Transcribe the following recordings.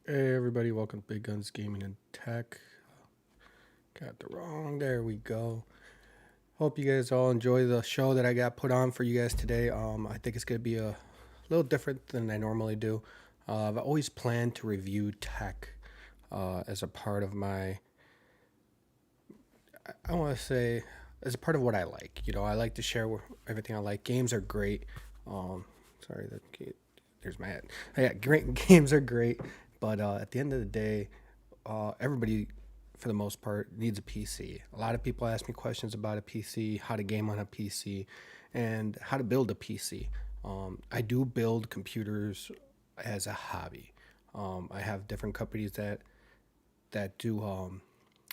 Hey everybody, welcome to Big Guns Gaming and Tech. Got the wrong, there we go. Hope you guys all enjoy the show that I got put on for you guys today. I think it's going to be a little different than I normally do. I've always planned to review tech as a part of my, I want to say, as a part of what I like. You know, I like to share everything I like. Games are great. Sorry, there's my head. Yeah, great games are great, but at the end of the day, everybody, for the most part, needs a PC. A lot of people ask me questions about a PC, how to game on a PC, and how to build a PC. I do build computers as a hobby. I have different companies that do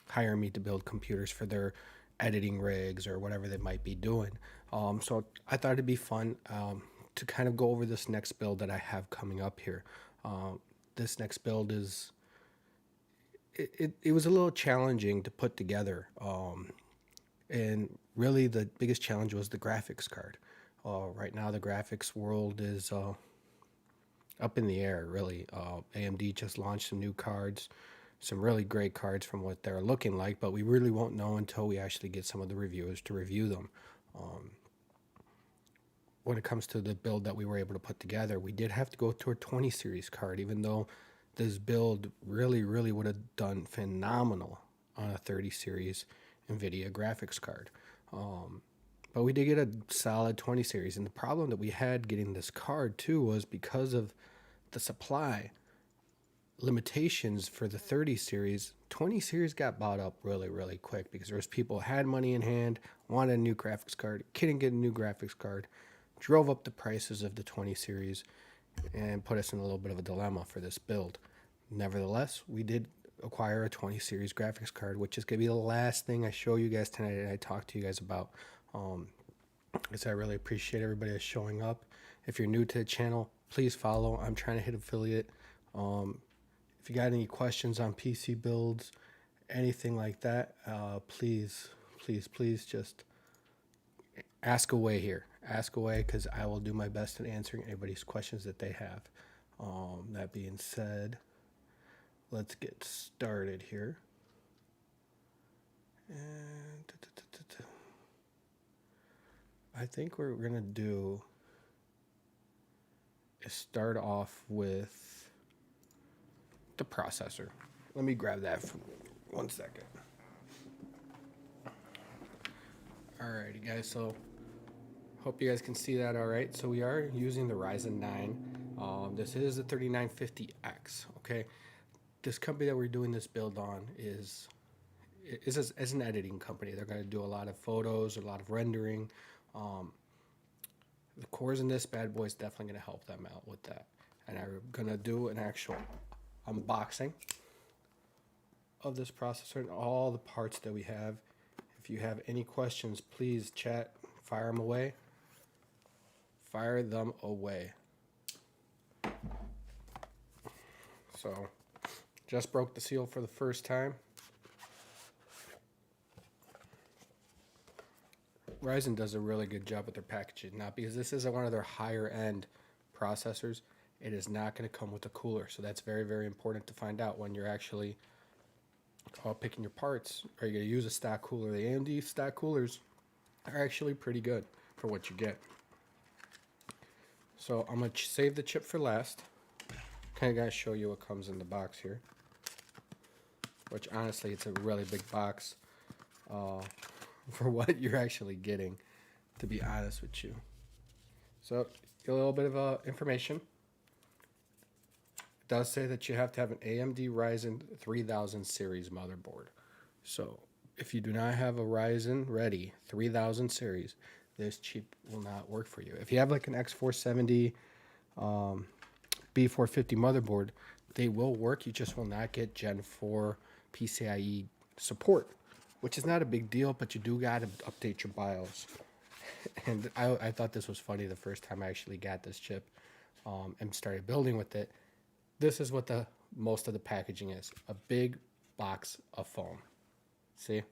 hire me to build computers for their editing rigs or whatever they might be doing. So I thought it'd be fun to kind of go over this next build that I have coming up here. This next build is it was a little challenging to put together, and really the biggest challenge was the graphics card. Right now the graphics world is up in the air, really. AMD just launched some new cards, some really great cards from what they're looking like, but we really won't know until we actually get some of the reviewers to review them. When it comes to the build that we were able to put together, we did have to go to a 20 series card, even though this build really would have done phenomenal on a 30 series NVIDIA graphics card. But we did get a solid 20 series, and the problem that we had getting this card too was because of the supply limitations for the 30 series. 20 series got bought up really quick because there was people who had money in hand, wanted a new graphics card, couldn't get a new graphics card, drove up the prices of the 20 series, and put us in a little bit of a dilemma for this build. Nevertheless, we did acquire a 20 series graphics card, which is going to be the last thing I show you guys tonight and I talk to you guys about. I really appreciate everybody that's showing up. If you're new to the channel, please follow. I'm trying to hit affiliate. If you got any questions on PC builds, anything like that, please just ask away here. Ask away, because I will do my best in answering anybody's questions that they have. That being said, let's get started here. And I think what we're gonna do is start off with the processor. Let me grab that for 1 second. Alrighty guys, so hope you guys can see that all right. So we are using the Ryzen 9. This is the 3950X, okay? This company that we're doing this build on is an editing company. They're going to do a lot of photos, a lot of rendering. The cores in this bad boy is definitely going to help them out with that. And I'm going to do an actual unboxing of this processor and all the parts that we have. If you have any questions, please chat, fire them away. Fire them away. So, just broke the seal for the first time. Ryzen does a really good job with their packaging. Now, because this is one of their higher end processors, it is not going to come with a cooler. So that's very important to find out when you're actually picking your parts. Are you going to use a stock cooler? The AMD stock coolers are actually pretty good for what you get. So I'm going to save the chip for last. Kind of got to show you what comes in the box here. Which honestly, it's a really big box for what you're actually getting, to be honest with you. So a little bit of information. It does say that you have to have an AMD Ryzen 3000 series motherboard. So if you do not have a Ryzen ready 3000 series, this chip will not work for you. If you have like an X470 B450 motherboard, they will work. You just will not get Gen 4 PCIe support, which is not a big deal, but you do got to update your BIOS. And I thought this was funny the first time I actually got this chip and started building with it. This is what most of the packaging is. A big box of foam. See?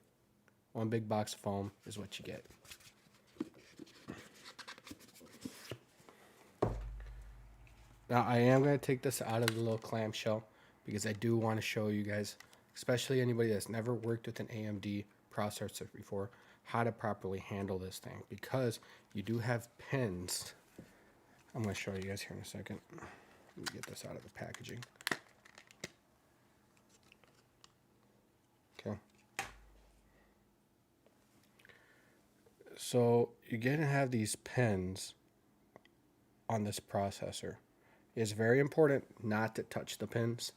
One big box of foam is what you get. Now I am going to take this out of the little clamshell because I do want to show you guys, especially anybody that's never worked with an AMD processor before, how to properly handle this thing, because you do have pins. I'm going to show you guys here in a second. Let me get this out of the packaging. Okay. So you're going to have these pins on this processor. It's very important not to touch the pins,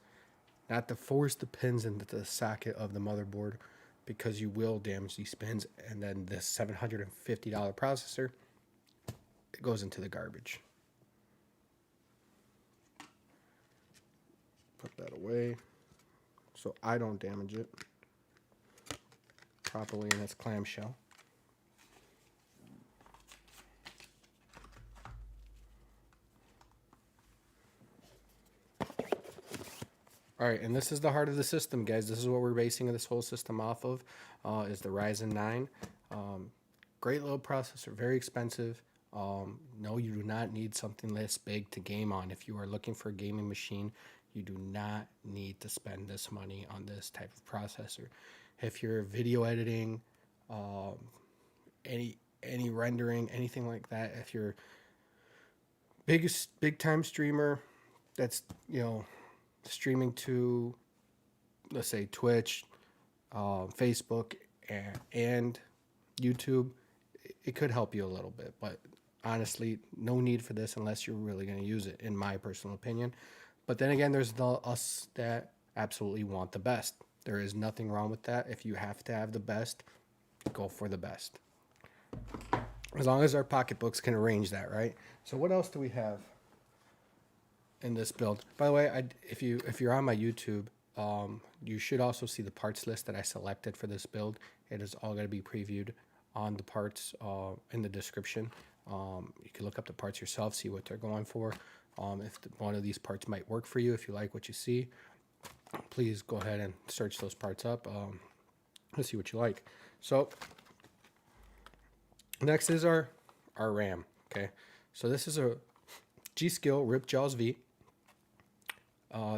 not to force the pins into the socket of the motherboard, because you will damage these pins, and then this $750 processor, it goes into the garbage. Put that away so I don't damage it properly in its clamshell. All right, and this is the heart of the system, guys. This is what we're basing this whole system off of, is the Ryzen 9. Great little processor, very expensive. No, you do not need something this big to game on. If you are looking for a gaming machine, you do not need to spend this money on this type of processor. If you're video editing, any rendering, anything like that, if you're big time streamer that's, you know, streaming to, let's say, Twitch, Facebook, and YouTube, it could help you a little bit, but honestly, no need for this unless you're really going to use it, in my personal opinion. But then again, there's us that absolutely want the best. There is nothing wrong with that. If you have to have the best, go for the best, as long as our pocketbooks can arrange that, right? So what else do we have in this build? By the way, if you're on my YouTube, you should also see the parts list that I selected for this build. It is all going to be previewed on the parts in the description. You can look up the parts yourself, see what they're going for. If one of these parts might work for you, if you like what you see, please go ahead and search those parts up. Let's see what you like. So next is our RAM. Okay, so this is a G.Skill RipJawsV.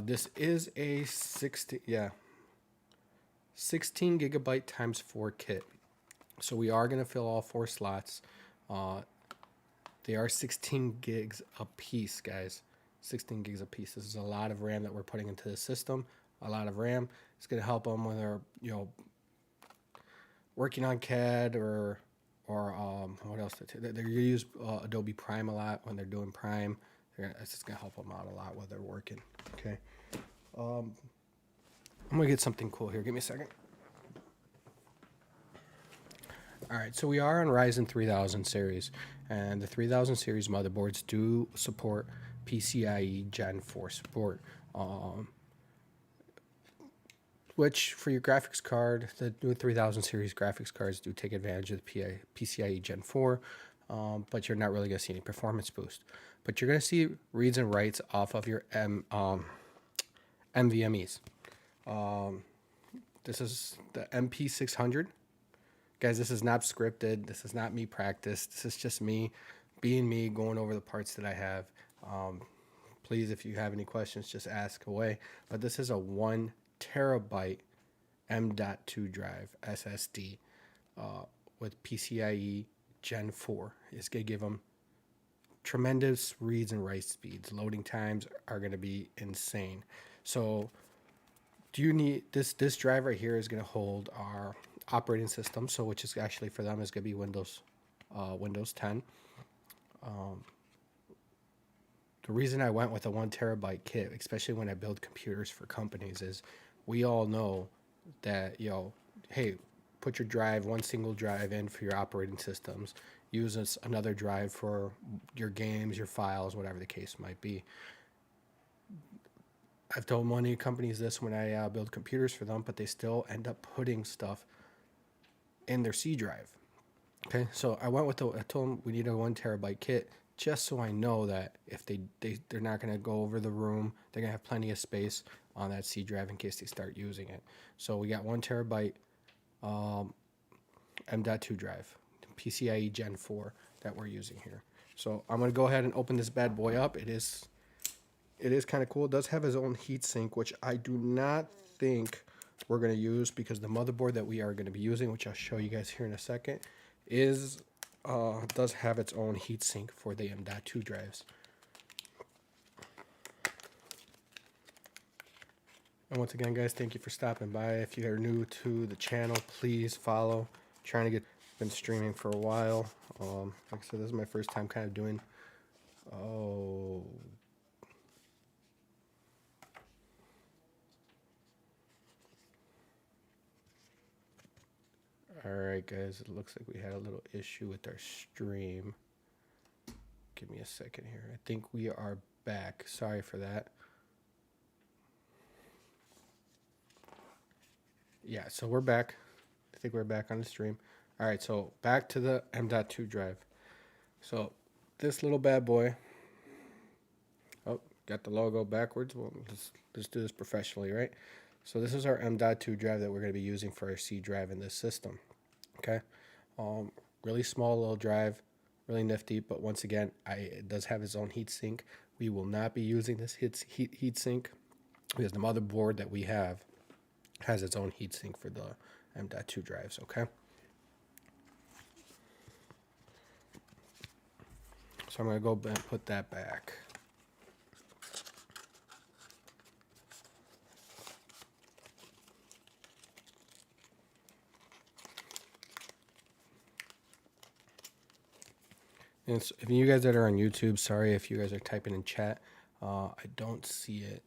This is a 16 gigabyte times 4 kit. So we are going to fill all 4 slots. They are 16 gigs a piece, guys. 16 gigs a piece. This is a lot of RAM that we're putting into the system. A lot of RAM. It's going to help them when they're, you know, working on CAD or what else? They're going to use Adobe Prime a lot when they're doing Prime. It's just going to help them out a lot while they're working. Okay. I'm going to get something cool here. Give me a second. All right, so we are on Ryzen 3000 series, and the 3000 series motherboards do support PCIe Gen 4 support, which for your graphics card, the new 3000 series graphics cards do take advantage of the PCIe Gen 4, but you're not really going to see any performance boost. But you're going to see reads and writes off of your NVMe's. This is the MP600. Guys, this is not scripted. This is not me practiced. This is just me being me, going over the parts that I have. Please, if you have any questions, just ask away. But this is a 1 terabyte M.2 drive SSD with PCIe Gen 4. It's going to give them tremendous reads and write speeds. Loading times are going to be insane. So do you need this drive right here is going to hold our operating system, so which is actually for them is going to be Windows 10. The reason I went with a 1 terabyte kit, especially when I build computers for companies, is we all know that, you know, hey, put your drive, one single drive in for your operating systems, use another drive for your games, your files, whatever the case might be. I've told many companies this when I build computers for them, but they still end up putting stuff in their C drive. Okay, so I went with I told them we need a 1 terabyte kit, just so I know that if they're not going to go over the room, they're going to have plenty of space on that C drive in case they start using it. So we got 1 terabyte M.2 drive, PCIe Gen 4 that we're using here. So I'm going to go ahead and open this bad boy up. It is it is kind of cool. It does have its own heatsink, which I do not think we're going to use, because the motherboard that we are going to be using, which I'll show you guys here in a second, is does have its own heatsink for the M.2 drives. And once again, guys, thank you for stopping by. If you are new to the channel, please follow. Been streaming for a while. Like I said, this is my first time kind of doing. Oh. Alright, guys, it looks like we had a little issue with our stream. Give me a second here. I think we are back. Sorry for that. Yeah, so we're back. I think we're back on the stream. Alright, so back to the M.2 drive. So this little bad boy. Oh, got the logo backwards. Well, let's do this professionally, right? So this is our M.2 drive that we're going to be using for our C drive in this system. Okay, really small little drive, really nifty. But once again, it does have its own heatsink. We will not be using this heatsink because the motherboard that we have has its own heatsink for the M.2 drives. Okay. So I'm going to go and put that back. And if you guys that are on YouTube, sorry if you guys are typing in chat. I don't see it.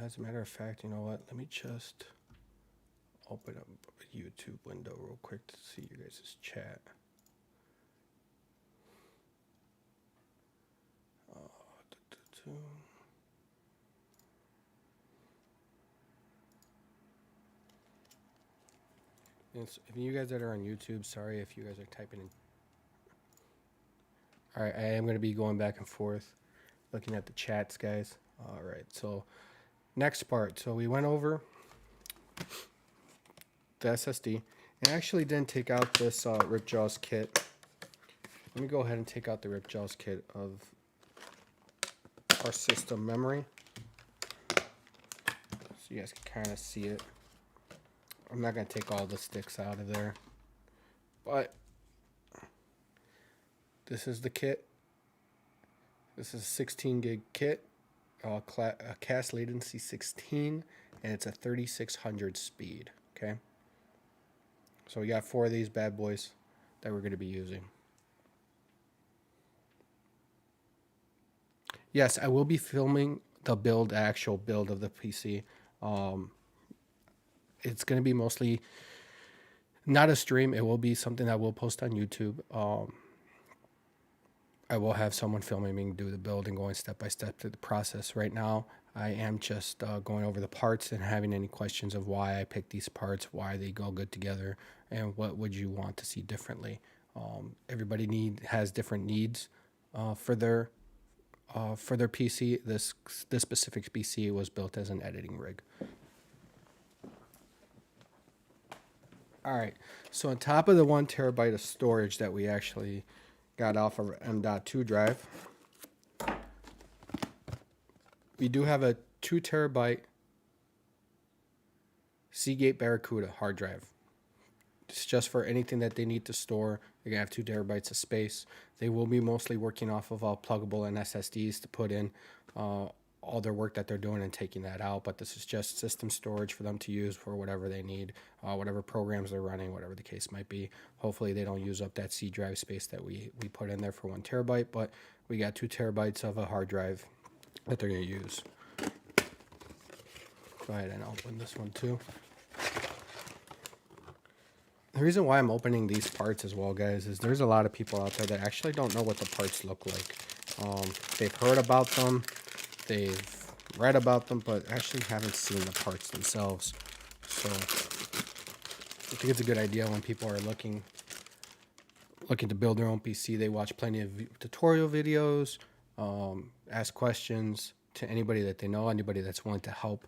As a matter of fact, you know what? Let me just open up a YouTube window real quick to see you guys' chat. And if you guys that are on YouTube, sorry if you guys are typing in. All right, I am going to be going back and forth, looking at the chats, guys. All right, so next part. So we went over the SSD, and I actually didn't take out this RipJawsV Kit. Let me go ahead and take out the RipJawsV Kit of our system memory, so you guys can kind of see it. I'm not going to take all the sticks out of there, but this is the kit. This is a 16 gig kit, cast latency 16, and it's a 3600 speed. Okay, so we got 4 of these bad boys that we're going to be using. Yes, I will be filming the actual build of the PC. It's going to be mostly not a stream. It will be something I will post on YouTube. I will have someone filming me do the build and going step by step through the process. Right now, I am just going over the parts and having any questions of why I picked these parts, why they go good together, and what would you want to see differently. Everybody has different needs for their PC. This specific PC was built as an editing rig. All right, so on top of the 1 terabyte of storage that we actually got off of M.2 drive, we do have a 2 terabyte Seagate Barracuda hard drive. It's just for anything that they need to store. They're gonna have 2 terabytes of space. They will be mostly working off of pluggable and SSDs to put in all their work that they're doing and taking that out, but this is just system storage for them to use for whatever they need, whatever programs they're running, whatever the case might be. Hopefully they don't use up that C drive space that we put in there for 1 terabyte, but we got 2 terabytes of a hard drive that they're going to use. Go ahead and open this one too. The reason why I'm opening these parts as well, guys, is there's a lot of people out there that actually don't know what the parts look like. They've heard about them, they've read about them, but actually haven't seen the parts themselves. So I think it's a good idea when people are looking to build their own PC. They watch plenty of tutorial videos, ask questions to anybody that they know, anybody that's willing to help.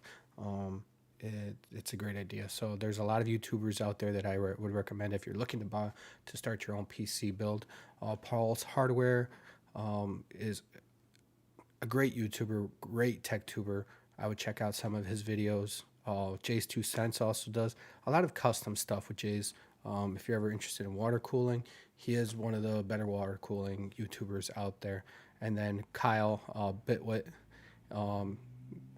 It's a great idea. So there's a lot of YouTubers out there that I would recommend if you're looking to start your own PC build. Paul's Hardware is a great YouTuber, great tech tuber. I would check out some of his videos. Jay's 2 Cents also does a lot of custom stuff with Jay's. If you're ever interested in water cooling, he is one of the better water cooling YouTubers out there. And then Kyle Bitwit,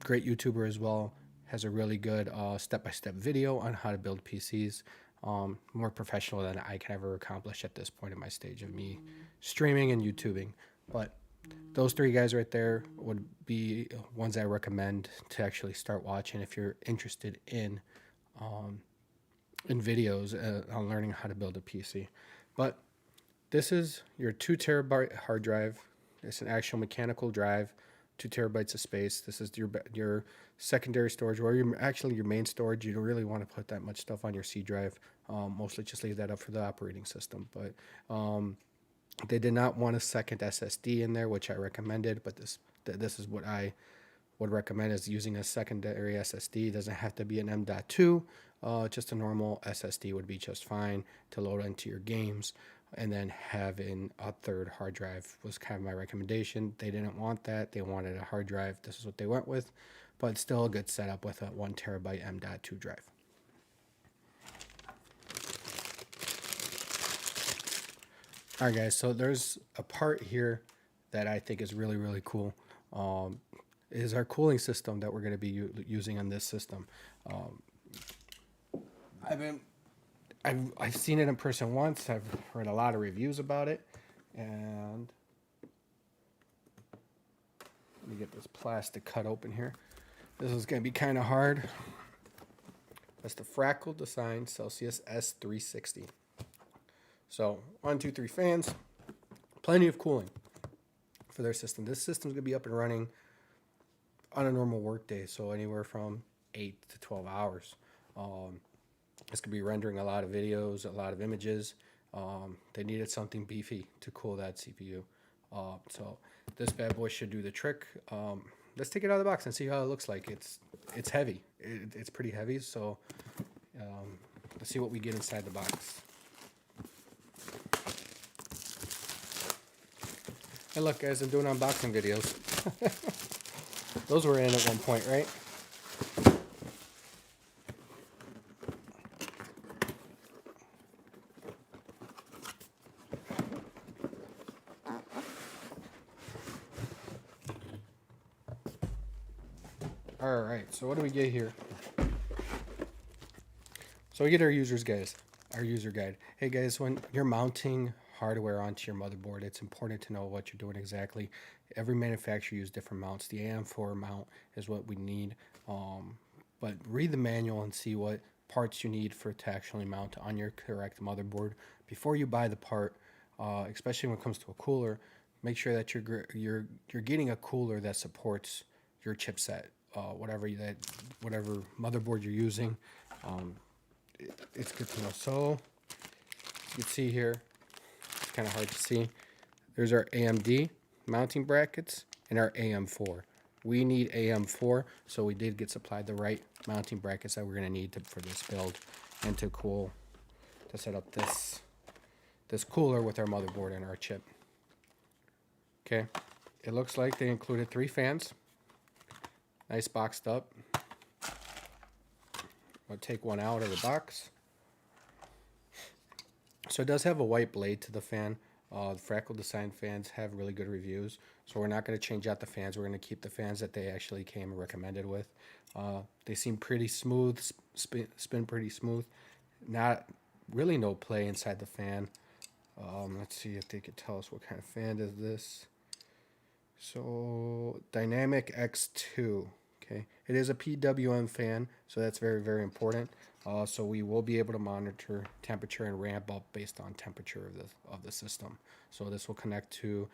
great YouTuber as well, has a really good step-by-step video on how to build PCs. More professional than I can ever accomplish at this point in my stage of me streaming and YouTubing. But those 3 guys right there would be ones I recommend to actually start watching if you're interested in videos on learning how to build a PC. But this is your 2 terabyte hard drive. It's an actual mechanical drive, 2 terabytes of space. This is your secondary storage, or your main storage. You don't really want to put that much stuff on your C drive. Mostly just leave that up for the operating system. But they did not want a second SSD in there, which I recommended. But this is what I would recommend, is using a secondary SSD. It doesn't have to be an M.2. Just a normal SSD would be just fine to load into your games. And then having a 3rd hard drive was kind of my recommendation. They didn't want that. They wanted a hard drive. This is what they went with. But still a good setup with a 1 terabyte M.2 drive. Alright guys, so there's a part here that I think is really, really cool. Is our cooling system that we're going to be using on this system. I've seen it in person once. I've heard a lot of reviews about it, and let me get this plastic cut open here. This is going to be kind of hard. That's the Fractal Celsius S36. So 1, 2, 3 fans, plenty of cooling for their system. This system's going to be up and running on a normal work day, so anywhere from 8 to 12 hours. This could be rendering a lot of videos, a lot of images. They needed something beefy to cool that CPU. So this bad boy should do the trick. Let's take it out of the box and see how it looks like. It's heavy. It's pretty heavy, so let's see what we get inside the box. Hey look guys, I'm doing unboxing videos. Those were in at one point, right? Alright, so what do we get here? So we get our user guide. Hey guys, when you're mounting hardware onto your motherboard, it's important to know what you're doing exactly. Every manufacturer uses different mounts. The AM4 mount is what we need. But read the manual and see what parts you need to actually mount on your correct motherboard. Before you buy the part, especially when it comes to a cooler, make sure that you're getting a cooler that supports your chipset. Whatever motherboard you're using, it's good to know. So you can see here, it's kind of hard to see. There's our AMD mounting brackets and our AM4. We need AM4, so we did get supplied the right mounting brackets that we're going to need for this build and to set up this cooler with our motherboard and our chip. Okay, it looks like they included 3 fans. Nice boxed up. I'll take one out of the box. So it does have a white blade to the fan. The Fractal design fans have really good reviews, so we're not going to change out the fans. We're going to keep the fans that they actually came and recommended with. They seem pretty smooth, spin pretty smooth. Not really no play inside the fan. Let's see if they could tell us what kind of fan is this. So Dynamic X2. Okay, it is a PWM fan, so that's very, very important. So we will be able to monitor temperature and ramp up based on temperature of the system. So this will connect to,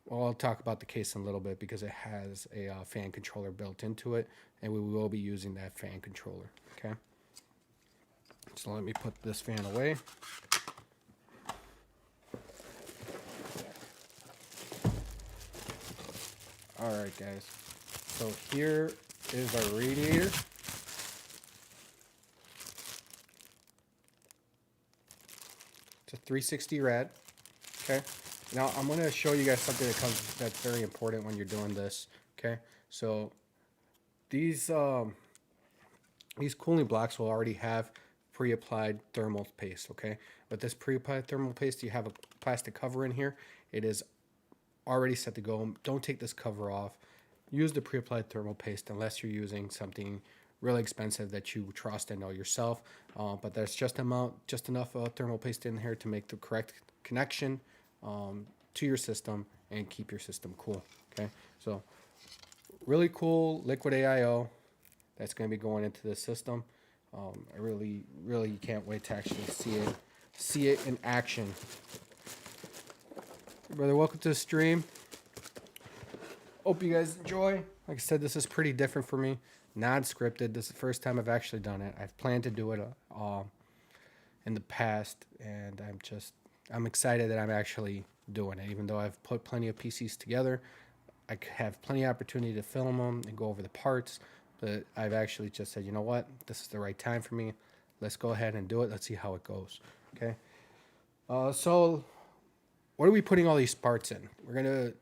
well, I'll talk about the case in a little bit because it has a fan controller built into it, and we will be using that fan controller. Okay, so let me put this fan away. All right, guys. So here is our radiator. It's a 360 rad. Okay. Now I'm going to show you guys something that's very important when you're doing this. Okay, so these cooling blocks will already have pre-applied thermal paste. Okay, with this pre-applied thermal paste, you have a plastic cover in here. It is already set to go. Don't take this cover off. Use the pre-applied thermal paste unless you're using something really expensive that you trust and know yourself. But there's just enough thermal paste in here to make the correct connection to your system and keep your system cool. Okay, so really cool liquid AIO that's going to be going into the system. I really can't wait to actually see it in action. Brother, welcome to the stream. Hope you guys enjoy. Like I said, this is pretty different for me. Non-scripted. This is the first time I've actually done it. I've planned to do it in the past, and I'm excited that I'm actually doing it. Even though I've put plenty of PCs together, I have plenty of opportunity to film them and go over the parts, but I've actually just said, you know what, this is the right time for me. Let's go ahead and do it. Let's see how it goes. Okay. So what are we putting all these parts in? We're gonna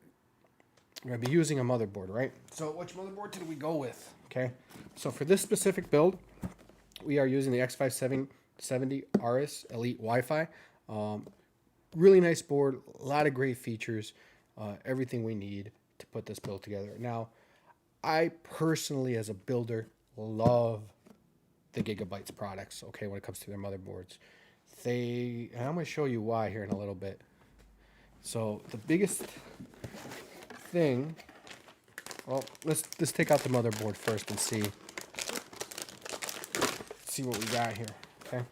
be using a motherboard, right? So which motherboard did we go with? Okay. So for this specific build, we are using the X570 Aorus Elite Wi-Fi. Really nice board, a lot of great features, everything we need to put this build together. Now, I personally, as a builder, love the Gigabytes products, okay, when it comes to their motherboards. And I'm going to show you why here in a little bit. So the biggest thing, well, let's take out the motherboard first and see what we got here, okay?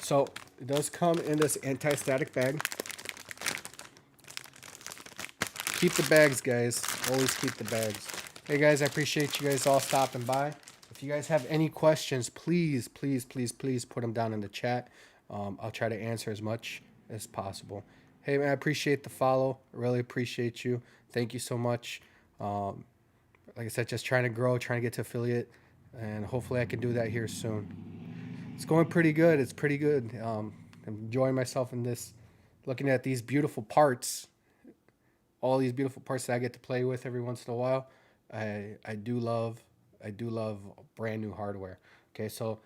So it does come in this anti-static bag. Keep the bags, guys. Always keep the bags. Hey, guys, I appreciate you guys all stopping by. If you guys have any questions, please put them down in the chat. I'll try to answer as much as possible. Hey, man, I appreciate the follow. I really appreciate you. Thank you so much. Like I said, just trying to grow, trying to get to affiliate, and hopefully I can do that here soon. It's going pretty good. It's pretty good. I'm enjoying myself in this, looking at these beautiful parts. All these beautiful parts that I get to play with every once in a while. I do love brand new hardware. Okay, so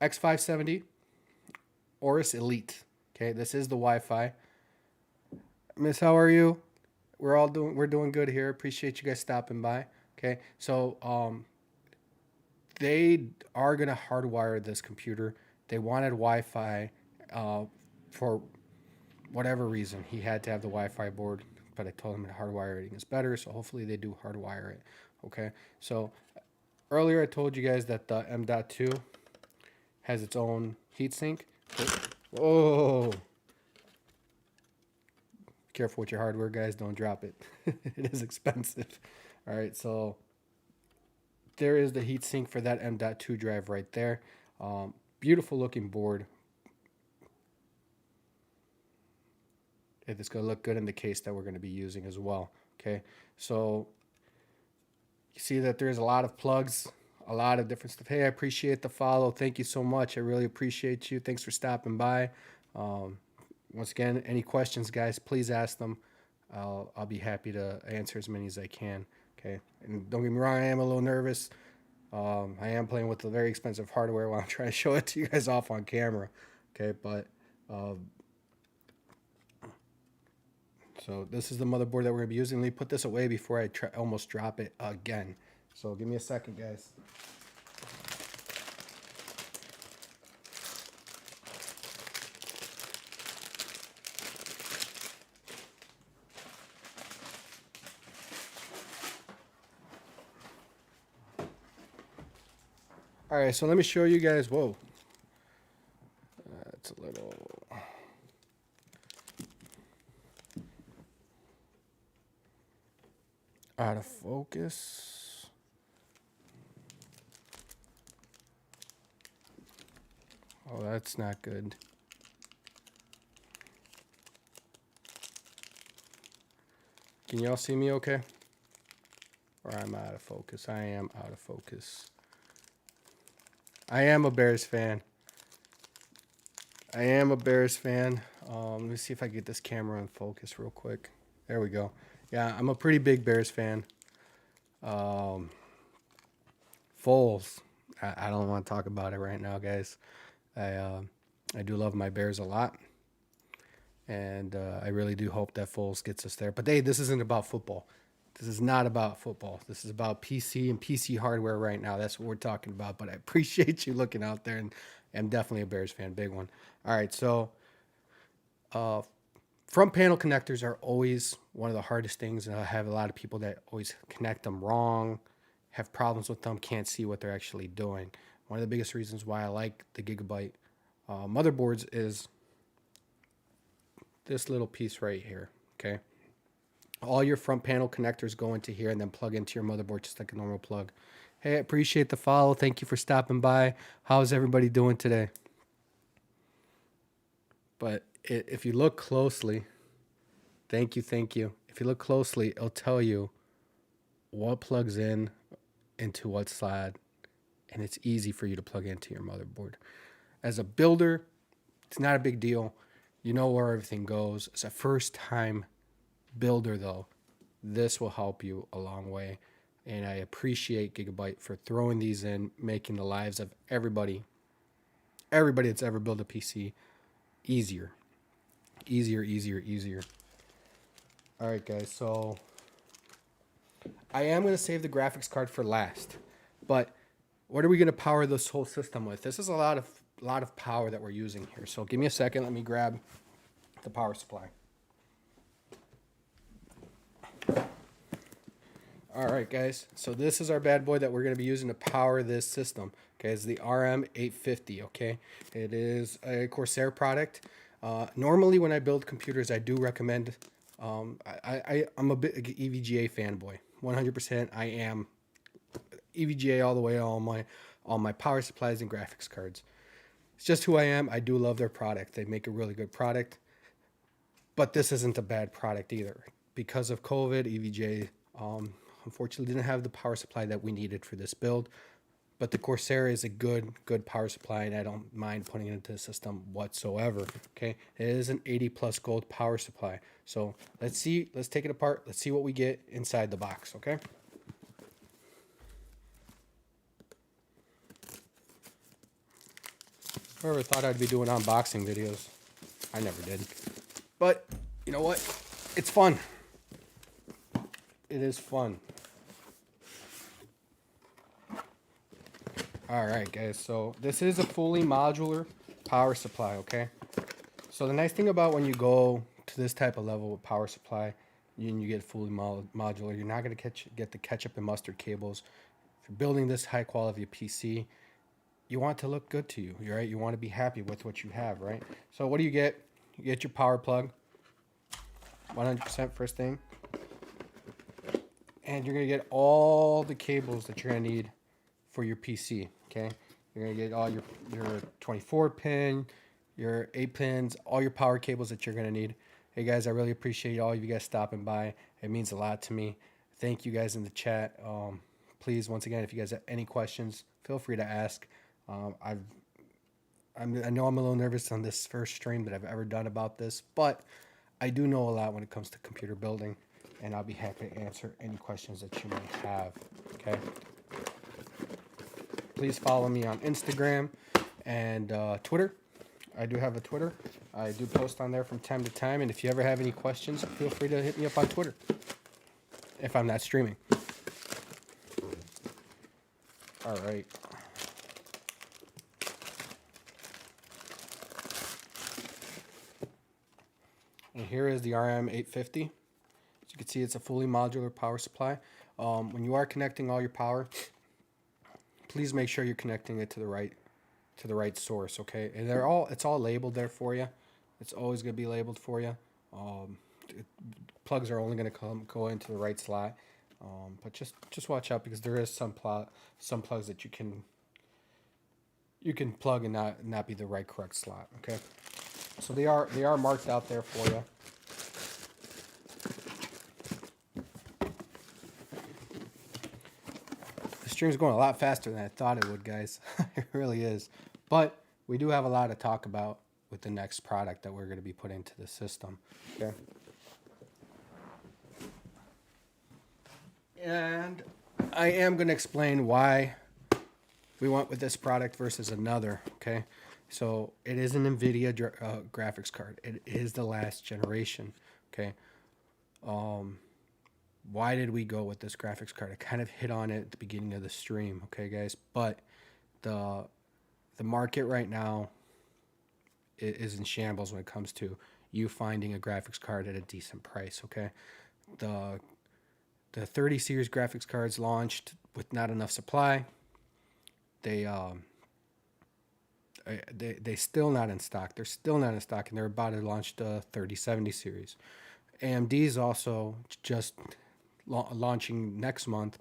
X570 Aorus Elite. Okay, this is the Wi-Fi. Miss, how are you? We're doing good here. Appreciate you guys stopping by. Okay, so they are gonna hardwire this computer. They wanted Wi-Fi for whatever reason. He had to have the Wi-Fi board, but I told him that hardwiring is better, so hopefully they do hardwire it. Okay, so earlier I told you guys that the M.2 has its own heatsink. Whoa! Careful with your hardware, guys. Don't drop it. It is expensive. All right, so there is the heatsink for that M.2 drive right there. Beautiful looking board. It's going to look good in the case that we're going to be using as well. Okay, so you see that there's a lot of plugs, a lot of different stuff. Hey, I appreciate the follow. Thank you so much. I really appreciate you. Thanks for stopping by. Once again, any questions, guys, please ask them. I'll be happy to answer as many as I can. Okay, and don't get me wrong, I am a little nervous. I am playing with the very expensive hardware while I'm trying to show it to you guys off on camera. Okay, but so this is the motherboard that we're going to be using. Let me put this away before I almost drop it again. So give me a second, guys. All right, so let me show you guys. Whoa. That's a little... out of focus. Oh, that's not good. Can y'all see me okay? Or I'm out of focus. I am out of focus. I am a Bears fan. I am a Bears fan. Let me see if I can get this camera in focus real quick. There we go. Yeah, I'm a pretty big Bears fan. Foles, I don't want to talk about it right now, guys. I do love my Bears a lot, and I really do hope that Foles gets us there. But hey, this isn't about football. This is not about football. This is about PC and PC hardware right now. That's what we're talking about. But I appreciate you looking out there, and I'm definitely a Bears fan, big one. All right, so front panel connectors are always one of the hardest things, and I have a lot of people that always connect them wrong, have problems with them, can't see what they're actually doing. One of the biggest reasons why I like the Gigabyte motherboards is this little piece right here, okay? All your front panel connectors go into here and then plug into your motherboard just like a normal plug. Hey, I appreciate the follow. Thank you for stopping by. How's everybody doing today? But if you look closely, thank you. If you look closely, it'll tell you what plugs into what slot, and it's easy for you to plug into your motherboard. As a builder, it's not a big deal. You know where everything goes. As a first-time builder, though, this will help you a long way. And I appreciate Gigabyte for throwing these in, making the lives of everybody that's ever built a PC easier. All right, guys, so I am going to save the graphics card for last. But what are we going to power this whole system with? This is a lot of power that we're using here. So give me a second. Let me grab the power supply. All right, guys. So this is our bad boy that we're going to be using to power this system. Okay, it's the RM850. Okay, it is a Corsair product. Normally, when I build computers, I do recommend. I'm a big EVGA fanboy. 100%. I am EVGA all the way. All my power supplies and graphics cards. It's just who I am. I do love their product. They make a really good product. But this isn't a bad product either. Because of COVID, EVGA unfortunately didn't have the power supply that we needed for this build. But the Corsair is a good power supply, and I don't mind putting it into the system whatsoever. Okay, it is an 80 plus gold power supply. So let's take it apart. Let's see what we get inside the box. Okay. Whoever thought I'd be doing unboxing videos, I never did. But you know what? It's fun. It is fun. All right, guys. So this is a fully modular power supply, okay? So the nice thing about when you go to this type of level with power supply, you get fully modular, you're not going to get the ketchup and mustard cables. If you're building this high quality PC, you want it to look good to you, right? You want to be happy with what you have, right? So what do you get? You get your power plug, 100% first thing. And you're going to get all the cables that you're going to need for your PC, okay? You're going to get all your 24 pin, your 8 pins, all your power cables that you're going to need. Hey guys, I really appreciate all of you guys stopping by. It means a lot to me. Thank you guys in the chat. Please, once again, if you guys have any questions, feel free to ask. I know I'm a little nervous on this first stream that I've ever done about this, but I do know a lot when it comes to computer building, and I'll be happy to answer any questions that you may have, okay? Please follow me on Instagram and Twitter. I do have a Twitter. I do post on there from time to time, and if you ever have any questions, feel free to hit me up on Twitter if I'm not streaming. All right. And here is the RM850. As you can see, it's a fully modular power supply. When you are connecting all your power, please make sure you're connecting it to the right source, okay? And it's all labeled there for you. It's always going to be labeled for you. Plugs are only going to go into the right slot. But just watch out, because there is some plugs that you can plug and not be the right correct slot, okay? So they are marked out there for you. The stream's going a lot faster than I thought it would, guys. It really is. But we do have a lot to talk about with the next product that we're going to be putting into the system. Okay. And I am going to explain why we went with this product versus another. Okay. So it is an NVIDIA graphics card. It is the last generation. Okay. Why did we go with this graphics card? I kind of hit on it at the beginning of the stream. Okay, guys. But the market right now is in shambles when it comes to you finding a graphics card at a decent price. Okay. The 30 series graphics cards launched with not enough supply. They still not in stock. They're still not in stock, and they're about to launch the 3070 series. AMD is also just launching next month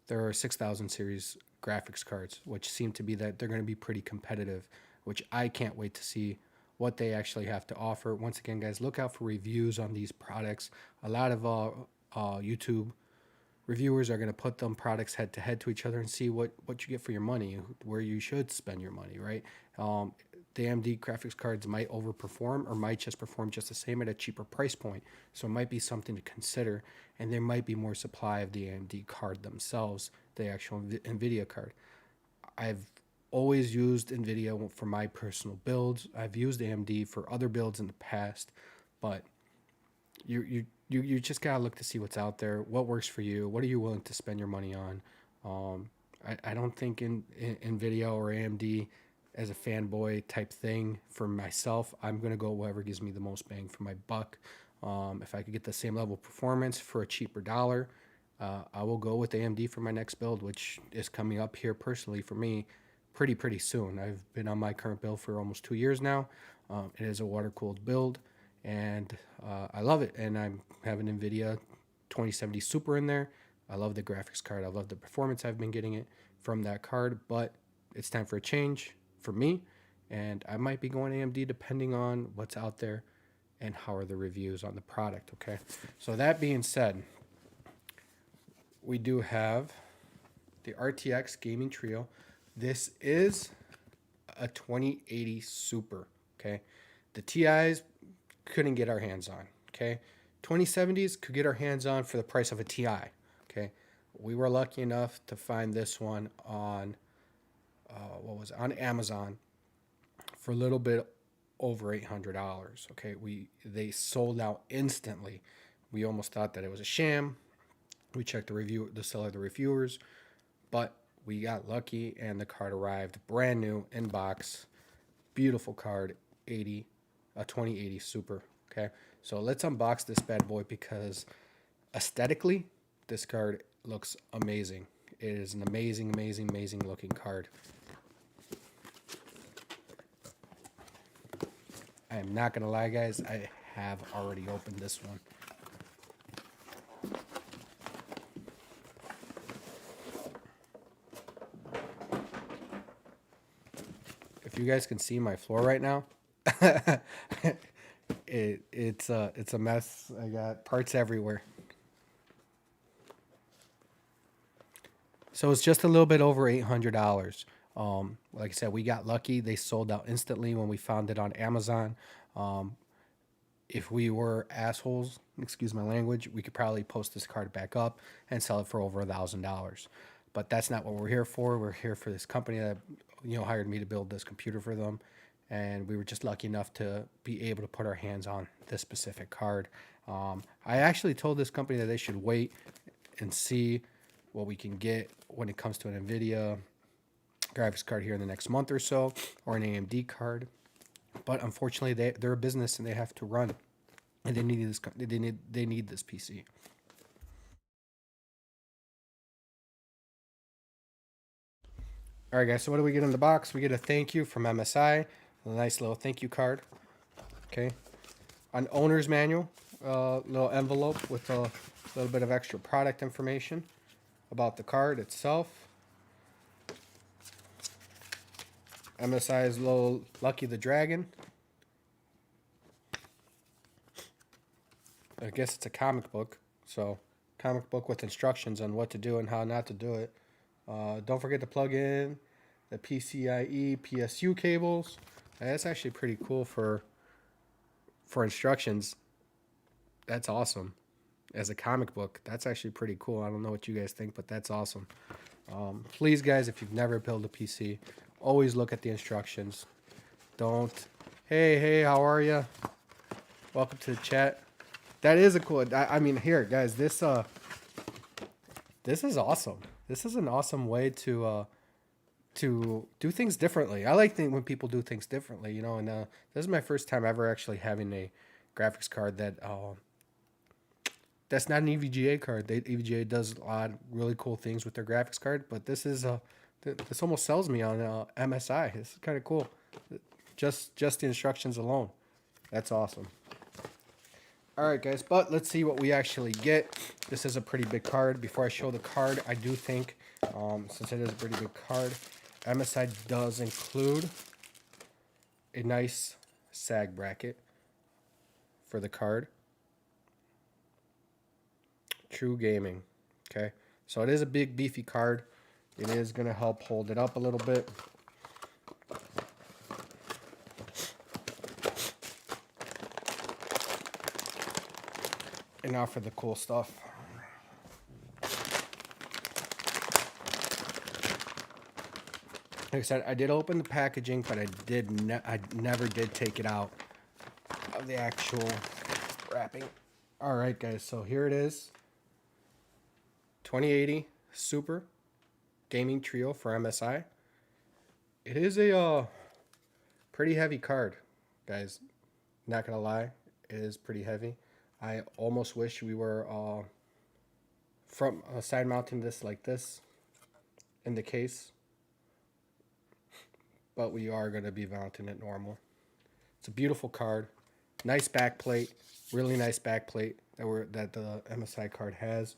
their 6000 series graphics cards, which seem to be that they're going to be pretty competitive, which I can't wait to see what they actually have to offer. Once again, guys, look out for reviews on these products. A lot of YouTube reviewers are going to put them products head to head to each other and see what you get for your money, where you should spend your money, right? The AMD graphics cards might overperform or might just perform just the same at a cheaper price point. So it might be something to consider, and there might be more supply of the AMD card themselves, the actual NVIDIA card. I've always used NVIDIA for my personal builds. I've used AMD for other builds in the past, but you just gotta look to see what's out there, what works for you, what are you willing to spend your money on. I don't think in NVIDIA or AMD as a fanboy type thing for myself. I'm gonna go whoever gives me the most bang for my buck. If I could get the same level of performance for a cheaper dollar, I will go with AMD for my next build, which is coming up here personally for me pretty soon. I've been on my current build for almost 2 years now. It is a water-cooled build, and I love it. And I have an NVIDIA 2070 Super in there. I love the graphics card. I love the performance I've been getting it from that card, but it's time for a change for me, and I might be going AMD depending on what's out there and how are the reviews on the product. Okay, so that being said, we do have the RTX Gaming Trio. This is a 2080 Super. Okay, the TIs couldn't get our hands on. Okay, 2070s could get our hands on for the price of a TI. Okay, we were lucky enough to find this one on on Amazon for a little bit over $800. Okay, they sold out instantly. We almost thought that it was a sham. We checked the seller, the reviewers, but we got lucky and the card arrived brand new in box. Beautiful card, a 2080 Super. Okay, so let's unbox this bad boy because aesthetically, this card looks amazing. It is an amazing looking card. I am not gonna lie, guys, I have already opened this one. If you guys can see my floor right now, it's a mess. I got parts everywhere. So it's just a little bit over $800. Like I said, we got lucky. They sold out instantly when we found it on Amazon. If we were assholes, excuse my language, we could probably post this card back up and sell it for over $1,000. But that's not what we're here for. We're here for this company that hired me to build this computer for them, and we were just lucky enough to be able to put our hands on this specific card. I actually told this company that they should wait and see what we can get when it comes to an NVIDIA graphics card here in the next month or so, or an AMD card. But unfortunately, they're a business and they have to run, and they need this. They need this PC. All right, guys. So what do we get in the box? We get a thank you from MSI, a nice little thank you card. Okay, an owner's manual, little envelope with a little bit of extra product information about the card itself. MSI's little Lucky the Dragon. I guess it's a comic book. So, comic book with instructions on what to do and how not to do it. Don't forget to plug in the PCIe PSU cables. That's actually pretty cool for instructions. That's awesome. As a comic book, that's actually pretty cool. I don't know what you guys think, but that's awesome. Please, guys, if you've never built a PC, always look at the instructions. Don't. Hey, how are you? Welcome to the chat. That is a cool. I mean, here, guys, this is awesome. This is an awesome way to do things differently. I like when people do things differently, you know. And this is my first time ever actually having a graphics card that's not an EVGA card. EVGA does a lot of really cool things with their graphics card, but this is this almost sells me on MSI. This is kind of cool. Just the instructions alone. That's awesome. All right, guys, but let's see what we actually get. This is a pretty big card. Before I show the card, I do think, since it is a pretty big card, MSI does include a nice sag bracket for the card. True gaming. Okay, so it is a big beefy card. It is going to help hold it up a little bit. And now for the cool stuff. Like I said, I did open the packaging, but I never did take it out of the actual wrapping. All right, guys, so here it is. 2080 Super Gaming Trio for MSI. It is a pretty heavy card, guys. Not gonna lie, it is pretty heavy. I almost wish we were from side mounting this like this in the case, but we are going to be mounting it normal. It's a beautiful card, nice back plate, really nice back plate that the MSI card has.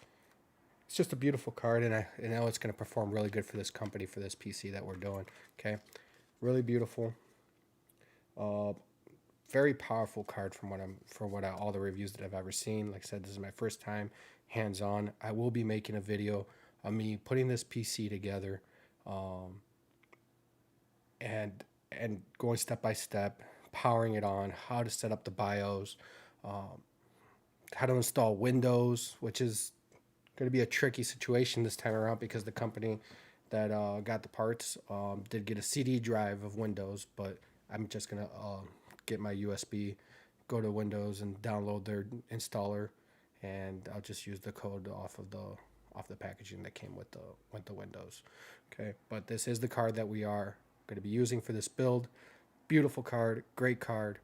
It's just a beautiful card, and I know it's going to perform really good for this company, for this PC that we're doing. Okay, really beautiful. Very powerful card from all the reviews that I've ever seen. Like I said, this is my first time hands-on. I will be making a video of me putting this PC together, and going step by step, powering it on, how to set up the BIOS, how to install Windows, which is going to be a tricky situation this time around because the company that got the parts did get a CD drive of Windows, but I'm just going to get my USB, go to Windows and download their installer, and I'll just use the code off the packaging that came with the Windows. Okay, but this is the card that we are going to be using for this build. Beautiful card, great card,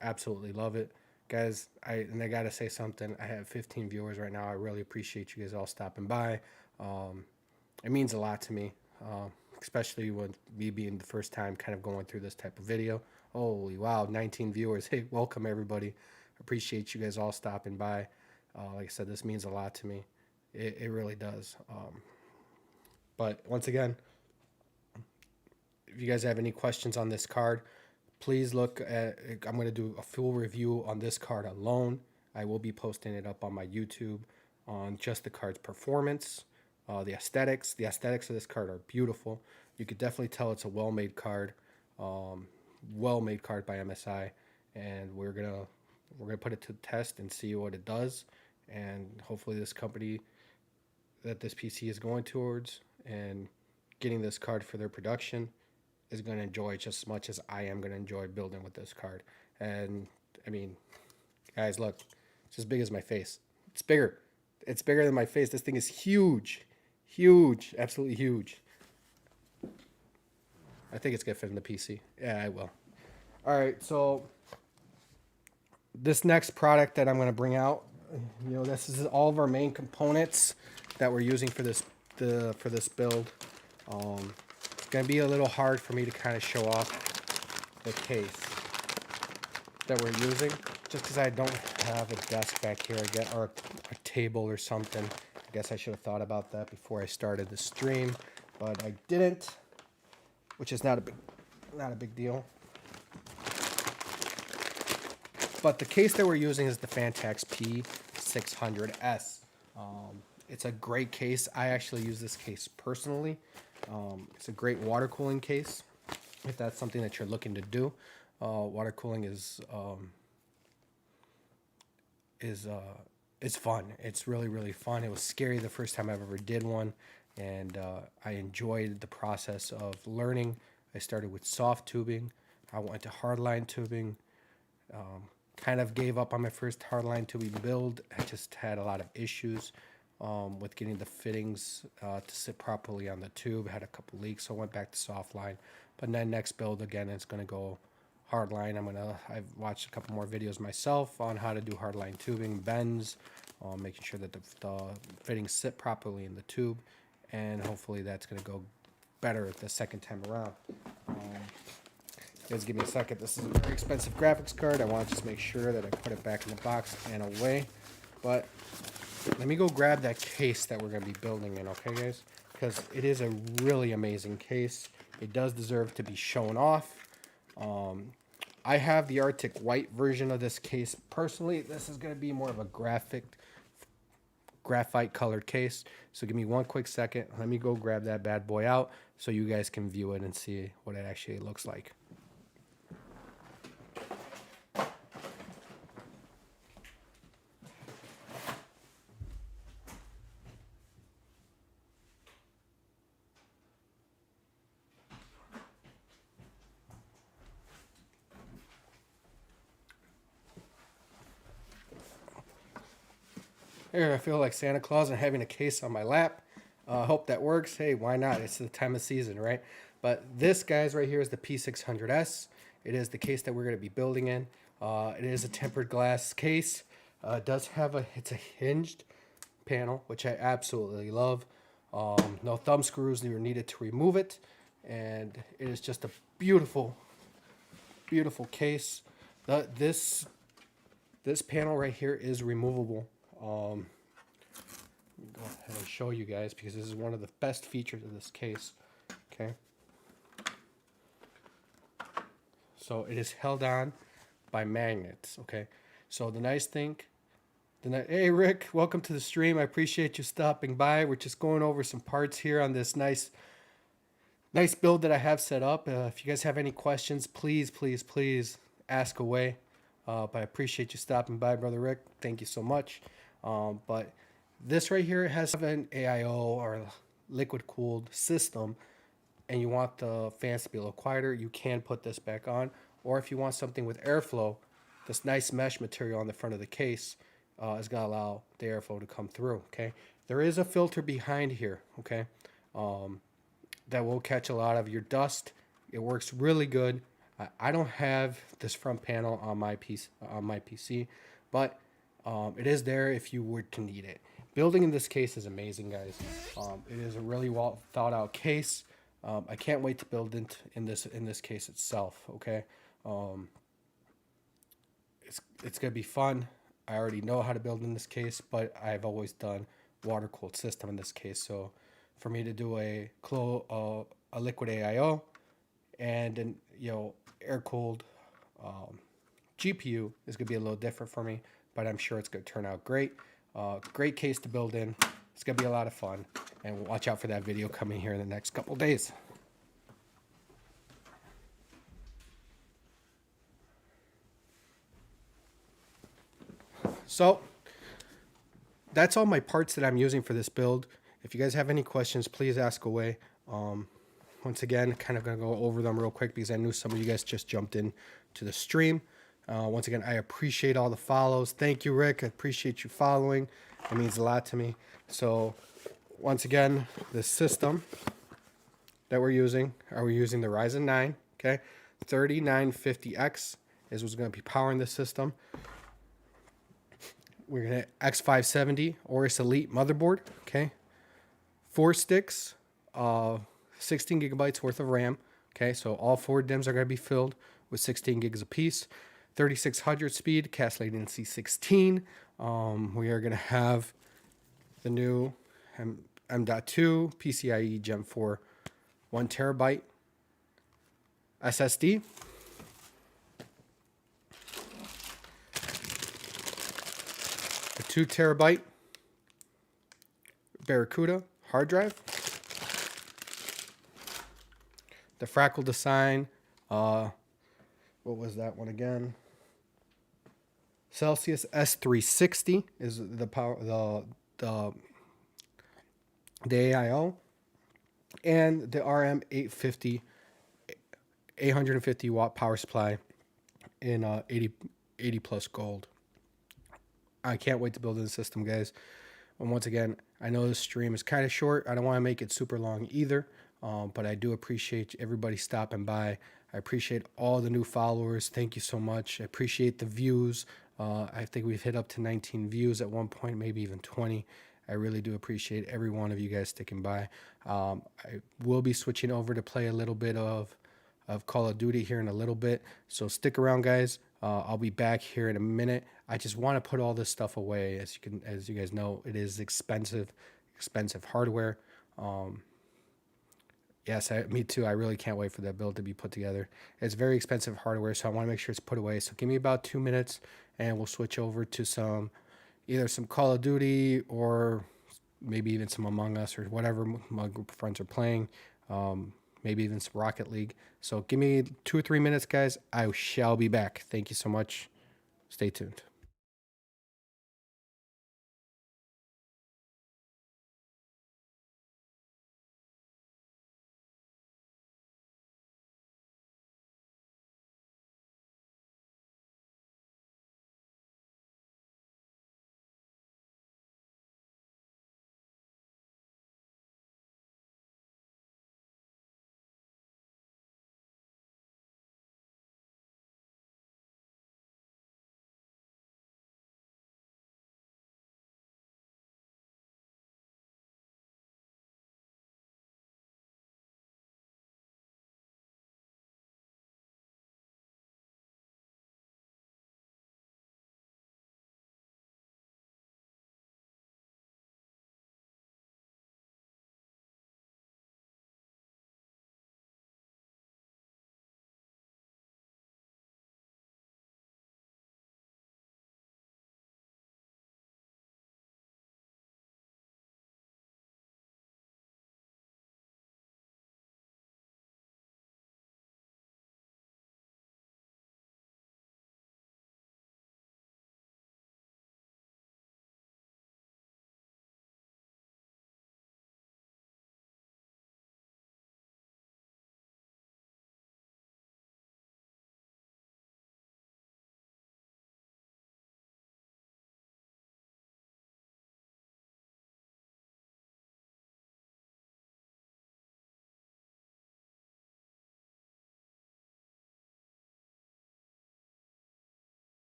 absolutely love it, guys. I gotta say something. I have 15 viewers right now. I really appreciate you guys all stopping by. It means a lot to me, especially with me being the first time kind of going through this type of video. Holy wow, 19 viewers. Hey, welcome everybody. Appreciate you guys all stopping by. Like I said, this means a lot to me. It really does. But once again, if you guys have any questions on this card, please look at, I'm going to do a full review on this card alone. I will be posting it up on my YouTube on just the card's performance, the aesthetics. The aesthetics of this card are beautiful. You could definitely tell it's a well-made card. Well-made card by MSI, and we're gonna put it to the test and see what it does, and hopefully this company that this PC is going towards and getting this card for their production is going to enjoy just as much as I am going to enjoy building with this card. And I mean, guys, look, it's as big as my face. It's bigger than my face. This thing is huge, absolutely huge. I think it's going to fit in the PC. Yeah, I will. All right, so this next product that I'm going to bring out, you know, this is all of our main components that we're using for this build. It's going to be a little hard for me to kind of show off the case that we're using, just because I don't have a desk back here again, or a table or something. I guess I should have thought about that before I started the stream, but I didn't. Which is not a big deal. But the case that we're using is the Phanteks P600S. It's a great case. I actually use this case personally. It's a great water cooling case. if that's something that you're looking to do. Water cooling is it's fun. It's really, really fun. It was scary the first time I ever did one, and I enjoyed the process of learning. I started with soft tubing. I went to hardline tubing. Kind of gave up on my first hardline tubing build. I just had a lot of issues with getting the fittings to sit properly on the tube. Had a couple leaks, so I went back to soft line. But then next build again, it's going to go hardline. I've watched a couple more videos myself on how to do hardline tubing, bends, making sure that the fittings sit properly in the tube, and hopefully that's going to go better the second time around. Guys, give me a second. This is a very expensive graphics card. I want to just make sure that I put it back in the box and away. But let me go grab that case that we're going to be building in, okay, guys? Because it is a really amazing case. It does deserve to be shown off. I have the Arctic white version of this case. Personally, this is going to be more of a graphite colored case. So give me one quick second. Let me go grab that bad boy out so you guys can view it and see what it actually looks like. Here, I feel like Santa Claus and having a case on my lap. Hope that works. Hey, why not? It's the time of season, right? But this, guys, right here is the P600S. It is the case that we're going to be building in. It is a tempered glass case. It does have it's a hinged panel, which I absolutely love. No thumb screws were needed to remove it. And it is just a beautiful, beautiful case. This panel right here is removable. Go ahead and show you guys because this is one of the best features of this case. Okay. So it is held on by magnets. Okay. So the nice thing, hey Rick, welcome to the stream. I appreciate you stopping by. We're just going over some parts here on this nice build that I have set up. If you guys have any questions, please ask away. But I appreciate you stopping by, Brother Rick. Thank you so much. But this right here has an AIO or liquid cooled system, and you want the fans to be a little quieter, you can put this back on. Or if you want something with airflow, this nice mesh material on the front of the case is going to allow the airflow to come through. Okay, there is a filter behind here. Okay, that will catch a lot of your dust. It works really good. I don't have this front panel on my PC, but it is there if you were to need it. Building in this case is amazing, guys. It is a really well thought out case. I can't wait to build in this case itself. Okay, it's gonna be fun. I already know how to build in this case, but I've always done water cooled system in this case. So for me to do a liquid AIO and an air cooled GPU is gonna be a little different for me, but I'm sure it's gonna turn out great. Great case to build in. It's gonna be a lot of fun, and watch out for that video coming here in the next couple days. So that's all my parts that I'm using for this build. If you guys have any questions, please ask away. Once again, kind of gonna go over them real quick because I knew some of you guys just jumped in to the stream. Once again, I appreciate all the follows. Thank you, Rick. I appreciate you following. It means a lot to me. So once again, the system that we're using the Ryzen 9, okay? 3950X is what's going to be powering the system. We're going to X570 Aorus Elite motherboard, okay? 4 sticks, 16 gigabytes worth of RAM, okay? So all 4 DIMMs are going to be filled with 16 gigs apiece. 3600 speed, cast latency 16. We are going to have the new M.2 PCIe Gen 4 1 terabyte SSD. A 2 terabyte Barracuda hard drive. The Fractal design What was that one again? Celsius S360 is the power the the AIO, and the RM 850 watt power supply in 80 plus gold. I can't wait to build this system, guys. And once again, I know this stream is kind of short. I don't want to make it super long either, but I do appreciate everybody stopping by. I appreciate all the new followers. Thank you so much. I appreciate the views. I think we've hit up to 19 views at one point, maybe even 20. I really do appreciate every one of you guys sticking by. I will be switching over to play a little bit of Call of Duty here in a little bit. So stick around, guys. I'll be back here in a minute. I just want to put all this stuff away. As you guys know, it is expensive hardware. Yes, me too. I really can't wait for that build to be put together. It's very expensive hardware, so I want to make sure it's put away. So give me about 2 minutes, and we'll switch over to either some Call of Duty or maybe even some Among Us or whatever my group of friends are playing. Maybe even some Rocket League. So give me 2 or 3 minutes, guys. I shall be back. Thank you so much. Stay tuned.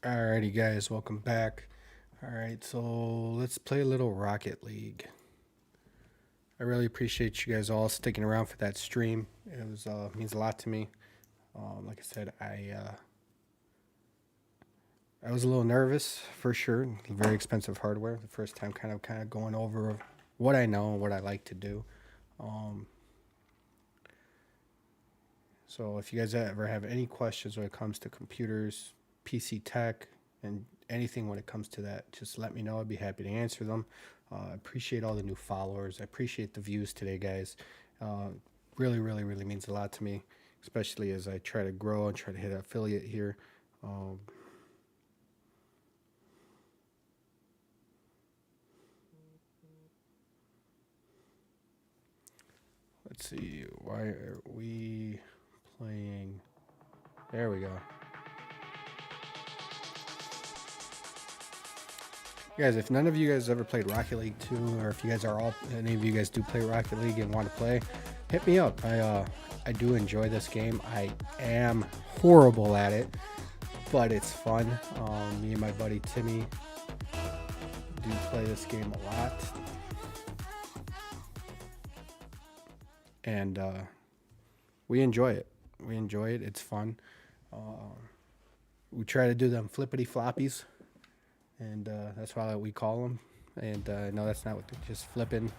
Alrighty guys, welcome back. Alright, so let's play a little Rocket League. I really appreciate you guys all sticking around for that stream. It was means a lot to me. Like I said, I was a little nervous for sure. Very expensive hardware. The first time kind of going over what I know and what I like to do. So if you guys ever have any questions when it comes to computers, PC tech, and anything when it comes to that, just let me know. I'd be happy to answer them. I appreciate all the new followers. I appreciate the views today, guys. Really means a lot to me, especially as I try to grow and try to hit an affiliate here. Let's see, why are we playing? There we go. Guys, if none of you guys ever played Rocket League 2, or if you guys are any of you guys do play Rocket League and want to play, hit me up. I do enjoy this game. I am horrible at it, but it's fun. Me and my buddy Timmy do play this game a lot, and we enjoy it. It's fun. We try to do them flippity floppies, and that's why we call them. And no, that's not what they're just flipping.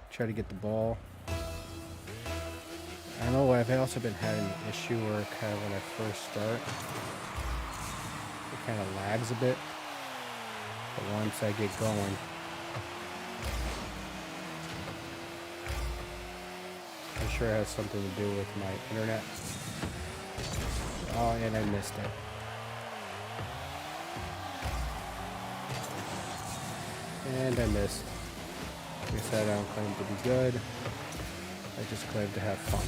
Try to get the ball. I don't know, I've also been having an issue where kind of when I first start, it kind of lags a bit. But once I get going, I'm sure it has something to do with my internet. Oh, and I missed it. And I missed. Like I said, I don't claim to be good. I just claim to have fun.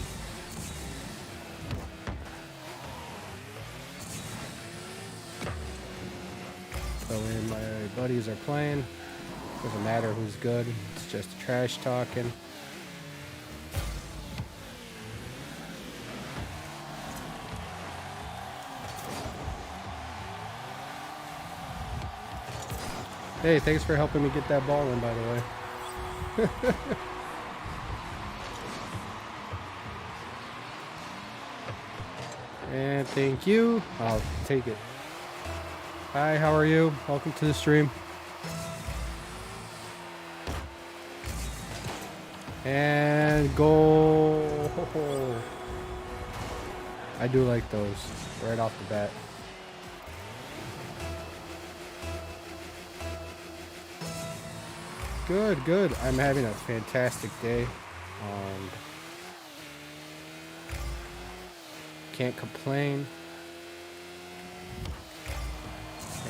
So when my buddies are playing, doesn't matter who's good. It's just trash talking. Hey, thanks for helping me get that ball in, by the way. And thank you. I'll take it. Hi, how are you? Welcome to the stream. And goal. I do like those right off the bat. Good. I'm having a fantastic day. Can't complain.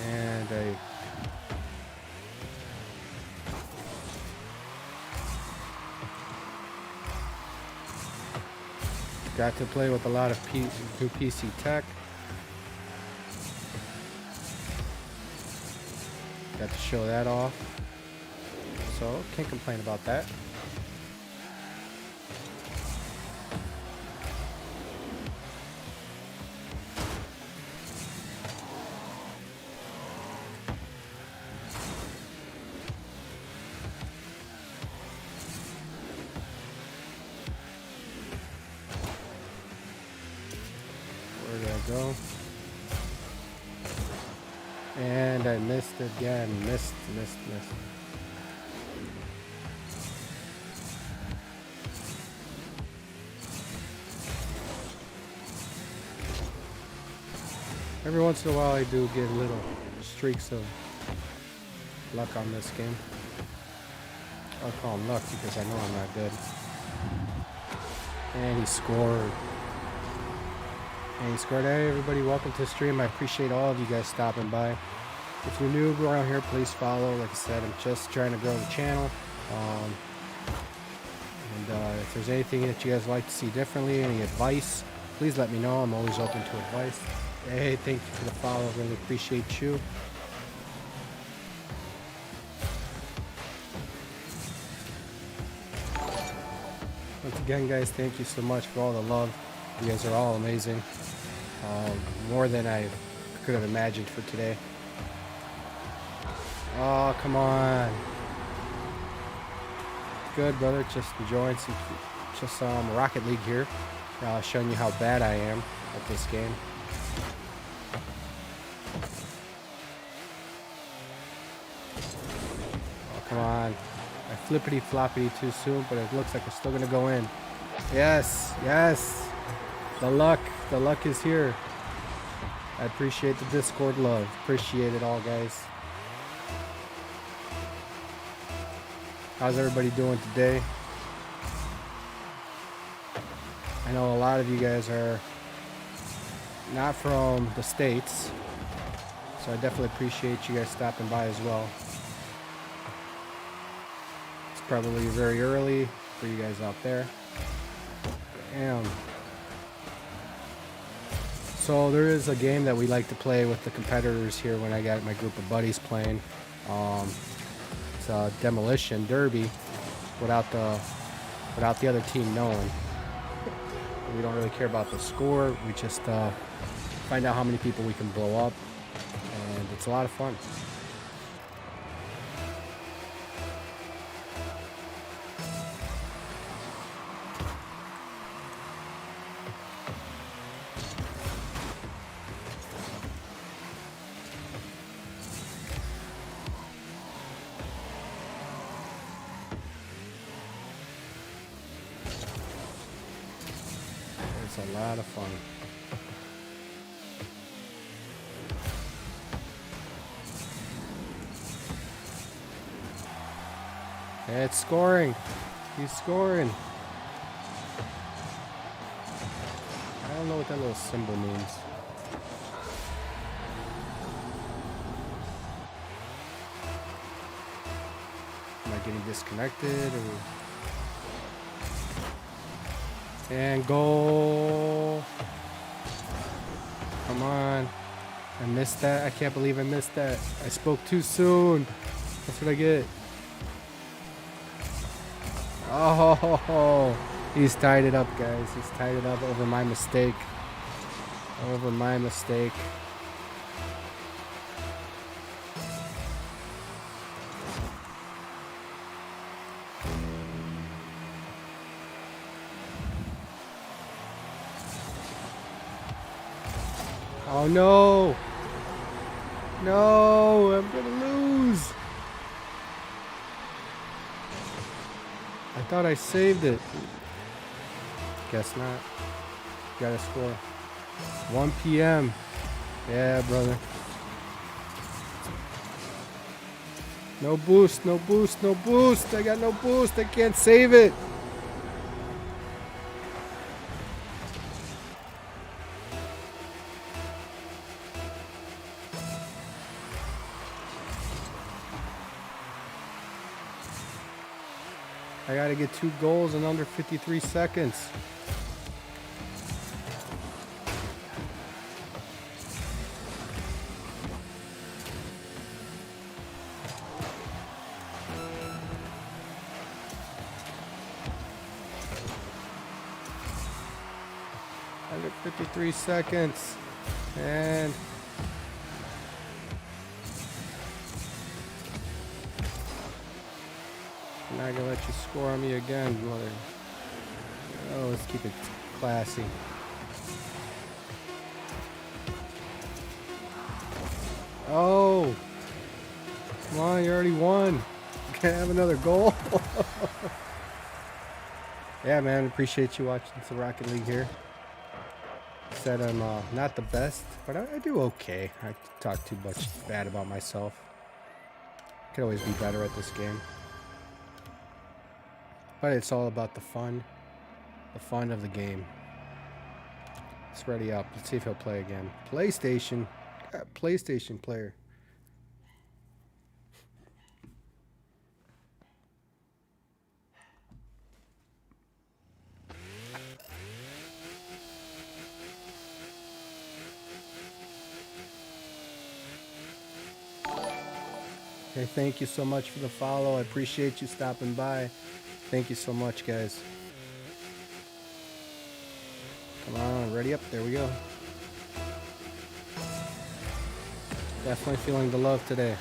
And I got to play with a lot of new PC tech. Got to show that off. So can't complain about that. Where did I go? And I missed again. Missed. Every once in a while I do get little streaks of luck on this game. I'll call them luck because I know I'm not good. And he scored. Hey everybody, welcome to the stream. I appreciate all of you guys stopping by. If you're new around here, please follow. Like I said, I'm just trying to grow the channel. If there's anything that you guys like to see differently, any advice, please let me know. I'm always open to advice. Hey, thank you for the follow. Really appreciate you. Once again, guys, thank you so much for all the love. You guys are all amazing. More than I could have imagined for today. Oh, come on. Good, brother. Just enjoying some Rocket League here. Showing you how bad I am at this game. Oh, come on. I flippity-floppity too soon, but it looks like it's still going to go in. Yes, yes. The luck is here. I appreciate the Discord love. Appreciate it all, guys. How's everybody doing today? I know a lot of you guys are not from the States, so I definitely appreciate you guys stopping by as well. It's probably very early for you guys out there. Damn. So there is a game that we like to play with the competitors here when I got my group of buddies playing. It's a demolition derby without the other team knowing. We don't really care about the score. We just find out how many people we can blow up, and it's a lot of fun. It's a lot of fun. It's scoring. He's scoring. I don't know what that little symbol means. Am I getting disconnected or... And goal. Come on. I missed that. I can't believe I missed that. I spoke too soon. That's what I get. Oh, he's tied it up, guys. He's tied it up over my mistake. Over my mistake. Oh no! No, I'm gonna lose. I thought I saved it. Guess not. Gotta score. 1 p.m. Yeah, brother. No boost, no boost, no boost. I got no boost. I can't save it. I gotta get 2 goals in under 53 seconds. Under 53 seconds. And I'm not gonna let you score on me again, mother. Oh, let's keep it classy. Oh, come on, you already won. You can't have another goal. Yeah, man, appreciate you watching some Rocket League here. Said I'm not the best, but I do okay. I talk too much bad about myself. Could always be better at this game. But it's all about the fun of the game. Let's ready up. Let's see if he'll play again. PlayStation. PlayStation player. Hey, thank you so much for the follow. I appreciate you stopping by. Thank you so much, guys. Come on, ready up. There we go. Definitely feeling the love today.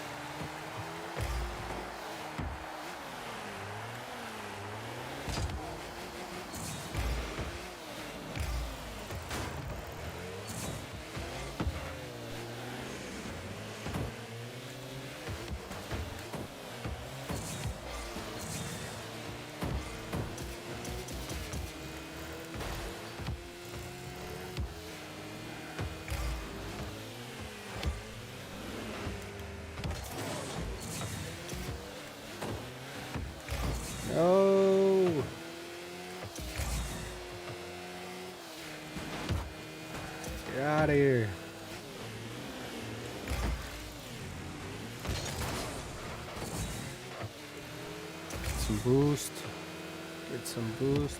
No. Get out of here. Some boost. Get some boost.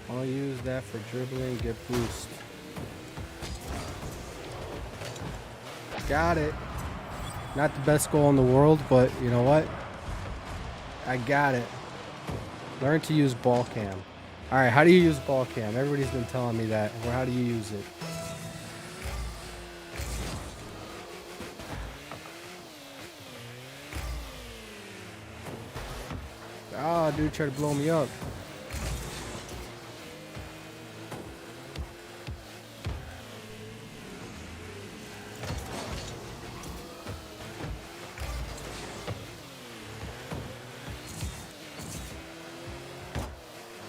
I'll use that for dribbling, get boost. Got it. Not the best goal in the world, but you know what? I got it. Learn to use ball cam. Alright, how do you use ball cam? Everybody's been telling me that. Well, how do you use it? Ah, dude tried to blow me up.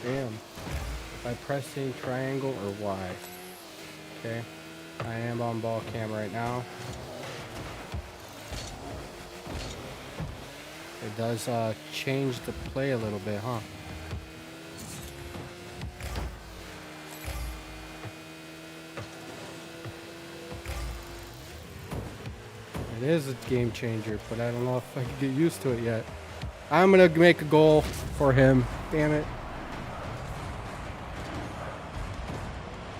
Damn. By pressing triangle or Y. Okay. I am on ball cam right now. It does change the play a little bit, huh? It is a game changer, but I don't know if I can get used to it yet. I'm gonna make a goal for him. Damn it.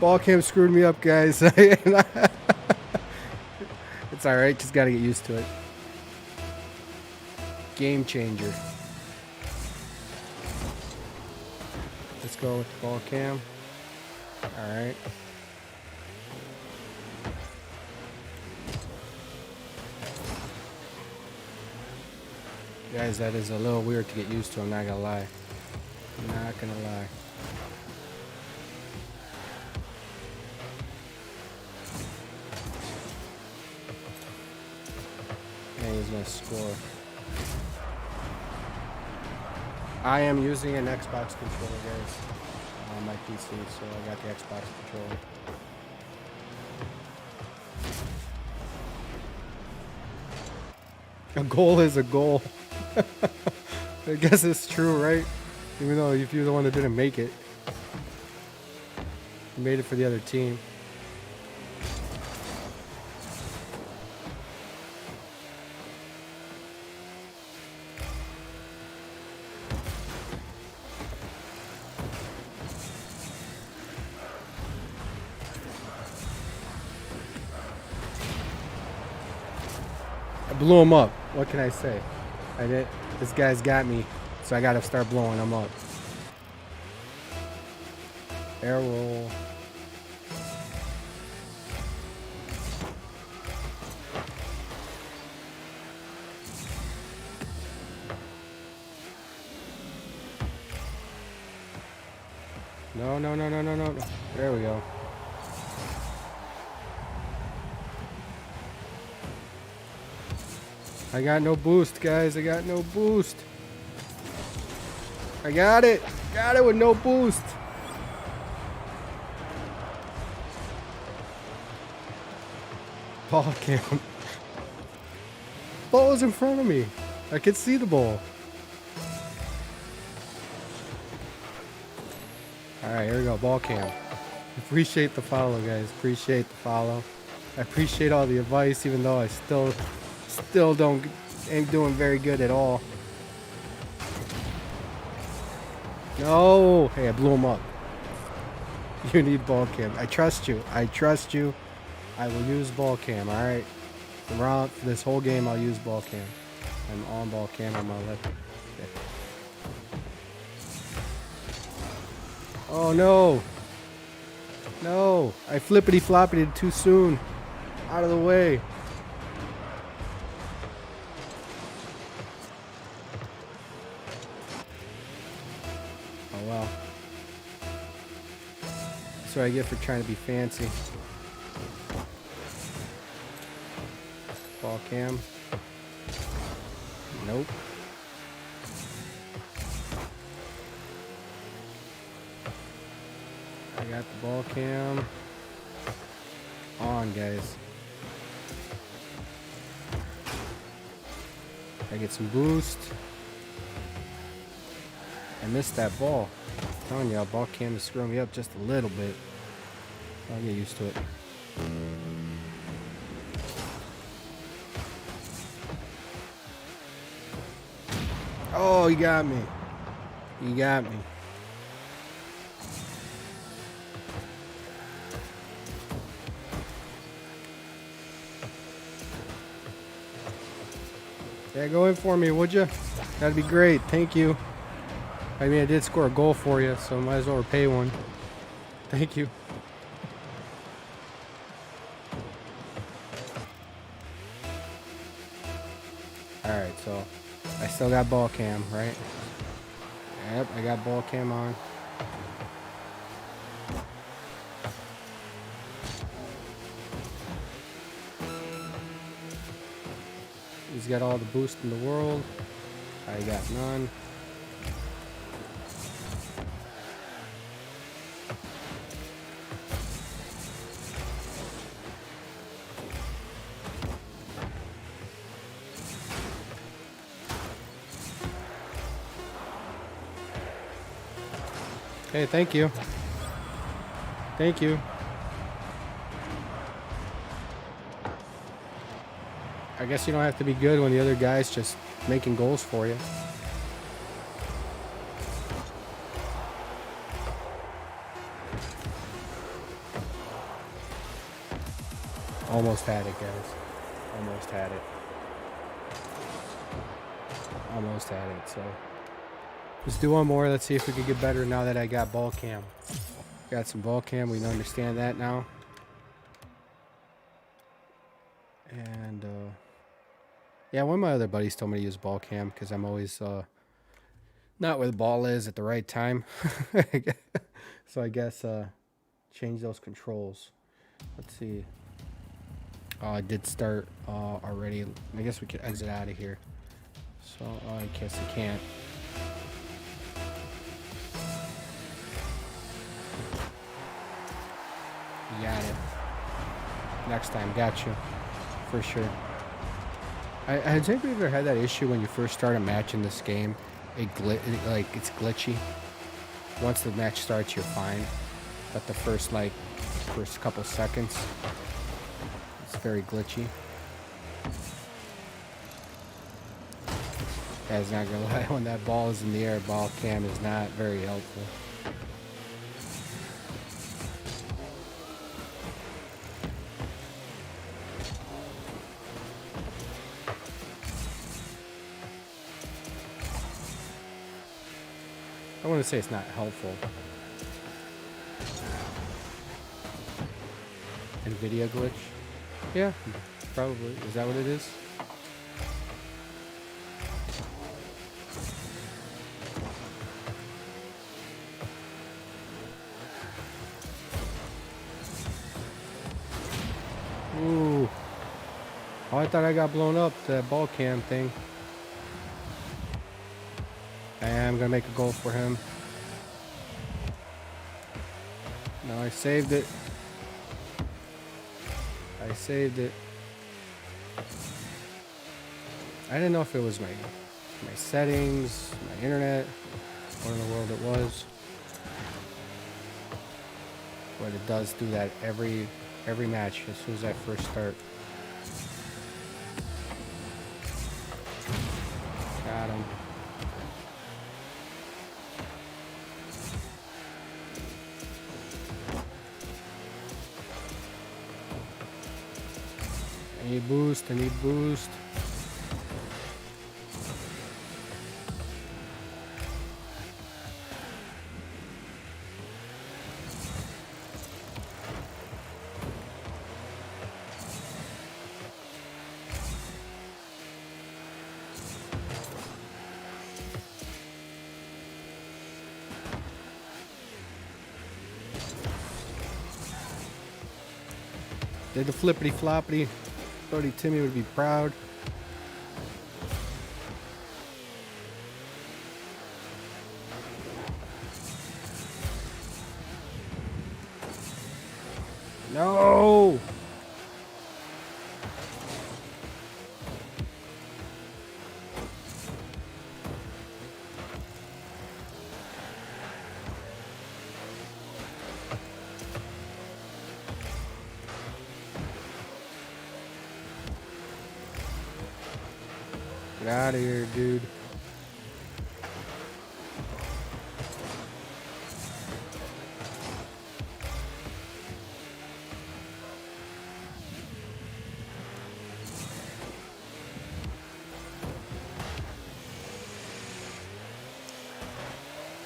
Ball cam screwed me up, guys. It's alright, just gotta get used to it. Game changer. Let's go with the ball cam. Alright. Guys, that is a little weird to get used to, I'm not gonna lie. I'm not gonna lie. And he's gonna score. I am using an Xbox controller, guys, on my PC, so I got the Xbox controller. A goal is a goal. I guess it's true, right? Even though if you're the one that didn't make it, you made it for the other team. I blew him up. What can I say? I did. This guy's got me, so I gotta start blowing him up. Air roll. No, no, no, no, no, no. There we go. I got no boost, guys. I got no boost. I got it. Got it with no boost. Ball cam. Ball was in front of me. I could see the ball. Alright, here we go. Ball cam. Appreciate the follow, guys. Appreciate the follow. I appreciate all the advice, even though I still ain't doing very good at all. No! Hey, I blew him up. You need ball cam. I trust you. I trust you. I will use ball cam, alright? For this whole game, I'll use ball cam. I'm on ball cam on my left. Okay. Oh no! No, I flippity floppity it too soon. Out of the way. Oh well. That's what I get for trying to be fancy. Ball cam. Nope. I got the ball cam on, guys. I get some boost. I missed that ball. I'm telling you, ball cam is screwing me up just a little bit. I'll get used to it. Oh, you got me. You got me. Yeah, go in for me, would you? That'd be great. Thank you. I mean, I did score a goal for you, so might as well repay one. Thank you. Alright, so I still got ball cam, right? Yep, I got ball cam on. He's got all the boost in the world. I got none. Hey, thank you. Thank you. I guess you don't have to be good when the other guy's just making goals for you. Almost had it, guys. Almost had it. Almost had it, so. Let's do one more. Let's see if we can get better now that I got ball cam. Got some ball cam. We understand that now. And, yeah, one of my other buddies told me to use ball cam because I'm always not where the ball is at the right time. So I guess change those controls. Let's see. I did start already. I guess we can exit out of here. So I guess I can't. You got it. Next time, got you. For sure. Has anybody ever had that issue when you first start a match in this game? It's glitchy. Once the match starts, you're fine. But the first couple seconds, it's very glitchy. Guy's not gonna lie, when that ball is in the air, ball cam is not very helpful. I want to say it's not helpful. NVIDIA glitch? Yeah, probably. Is that what it is? Ooh. Oh, I thought I got blown up, that ball cam thing. I'm gonna make a goal for him. No, I saved it. I saved it. I didn't know if it was my settings, my internet, what in the world it was. But it does do that every match as soon as I first start. Got him. I need boost, I need boost. Did the flippity floppity. Buddy Timmy would be proud. No! Get out of here, dude.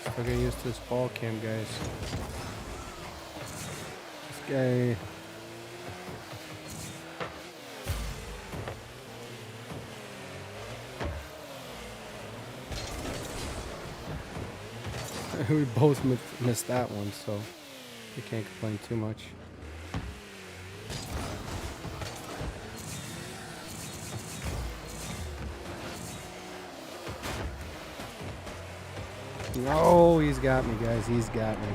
Still getting used to this ball cam, guys. This guy. We both missed that one, so we can't complain too much. Oh, he's got me, guys. He's got me.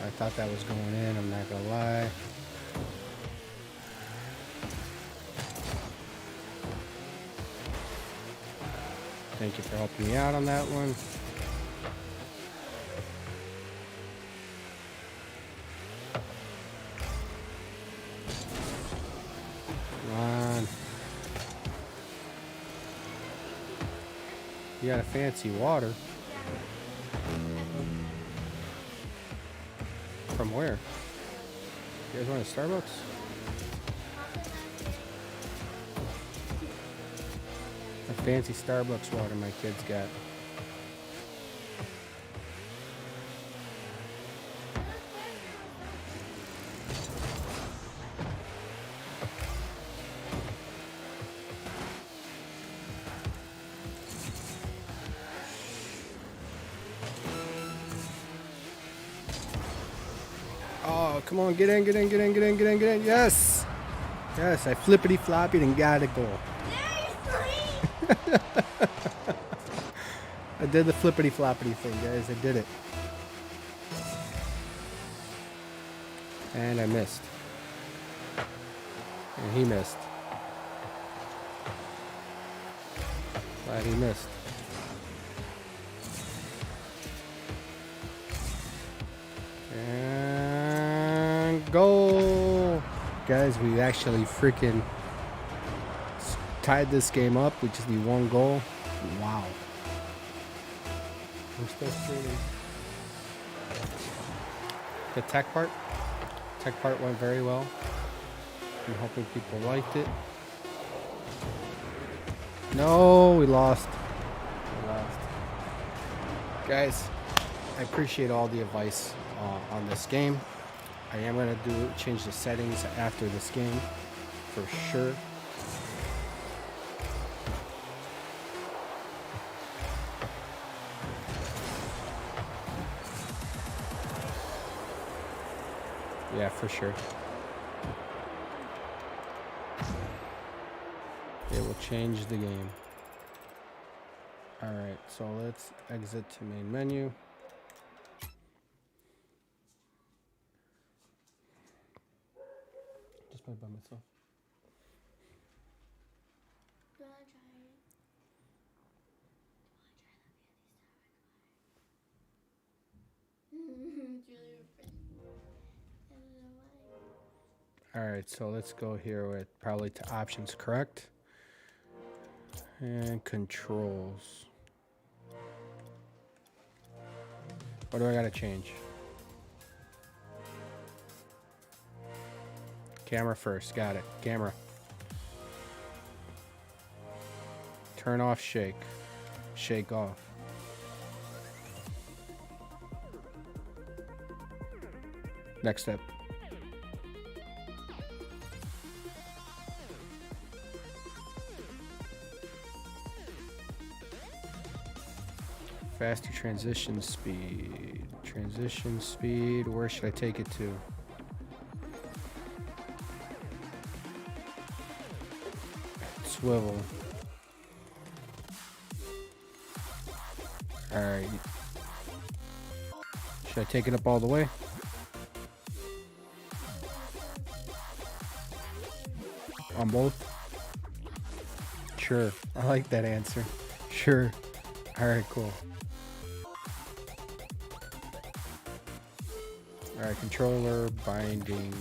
I thought that was going in, I'm not gonna lie. Thank you for helping me out on that one. Come on. You got a fancy water. From where? You guys want a Starbucks? A fancy Starbucks water my kids got. Oh, come on, get in, get in, get in, get in, get in, get in. Yes! Yes, I flippity floppied and got a goal. I did the flippity floppity thing, guys. I did it. And I missed. And he missed. Glad he missed. And goal! Guys, we actually freaking tied this game up with just the one goal. Wow. We're still streaming. The tech part went very well. I'm hoping people liked it. No, we lost. We lost. Guys, I appreciate all the advice on this game. I am going to change the settings after this game for sure. Yeah, for sure. It will change the game. Alright, so let's exit to main menu. Just play by myself. Do I try it? It's really refreshing. I don't know why. Alright, so let's go here with probably to options, correct? And controls. What do I gotta change? Camera first, got it. Camera. Turn off shake. Shake off. Next step. Faster transition speed. Transition speed. Where should I take it to? Swivel. Alright. Should I take it up all the way? On both? Sure. I like that answer. Sure. Alright, cool. Alright, controller, binding.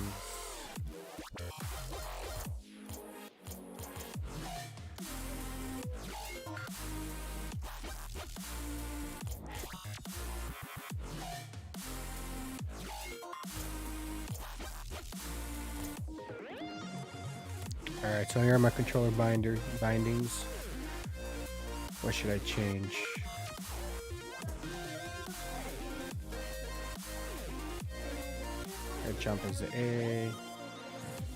Alright, so here are my controller bindings. What should I change? Jump is A,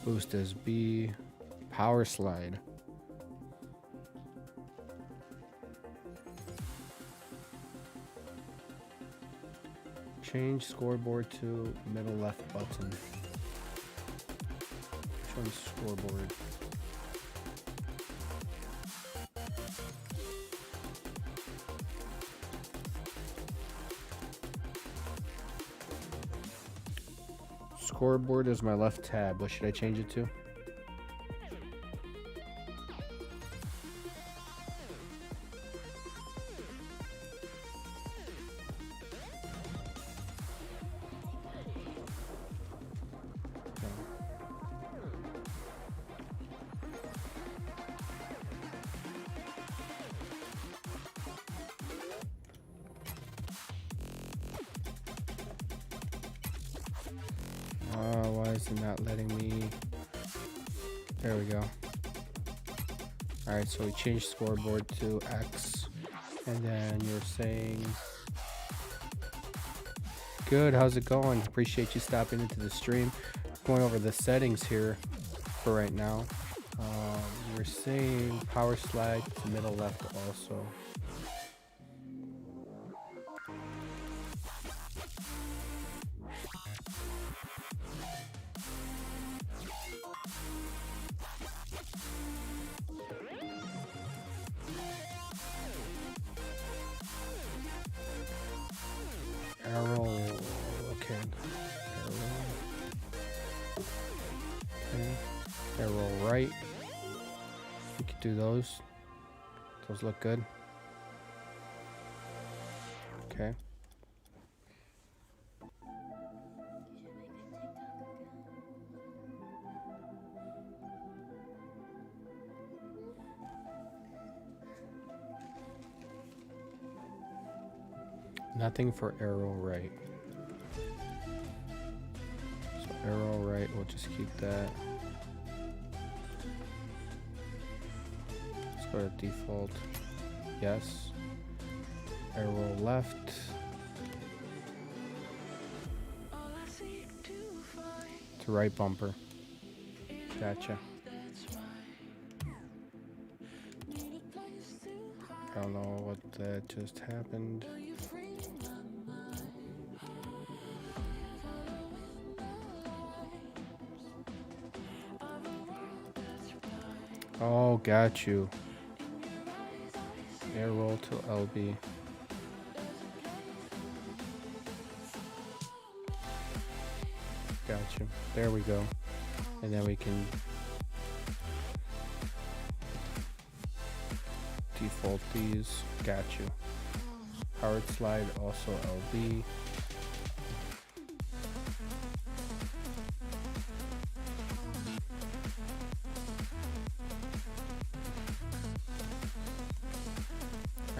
boost is B, power slide. Change scoreboard to middle left button. Which one's scoreboard? Scoreboard is my left tab. What should I change it to? Why is it not letting me? There we go. Alright, so we changed scoreboard to X. And then you're saying... Good, how's it going? Appreciate you stopping into the stream. Going over the settings here for right now. We're saying power slide to middle left also. Arrow, okay. Arrow right. We could do those. Those look good. Okay. Nothing for arrow right. So arrow right, we'll just keep that. Let's go to default. Yes. Arrow left. To right bumper. Gotcha. I don't know what that just happened. Oh, got you. Air roll to LB. Got you. There we go. And then we can default these. Got you. Powered slide also LB.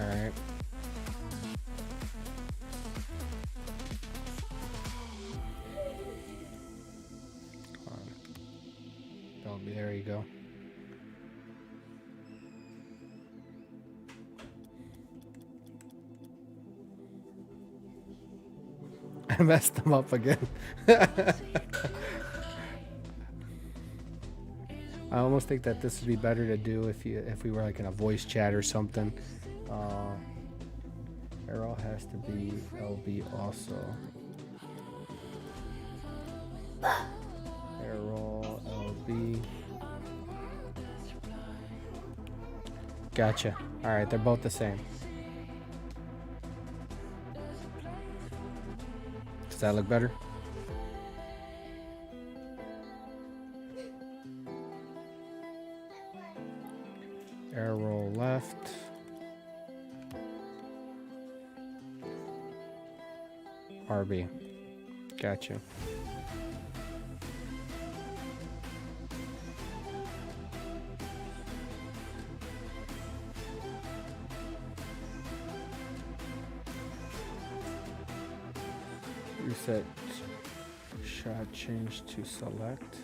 Alright. Come on. LB, there you go. I messed them up again. I almost think that this would be better to do if we were like in a voice chat or something. Arrow has to be LB also. Arrow LB. Gotcha. All right, they're both the same. Does that look better? Arrow left. RB. Gotcha. Reset shot change to select.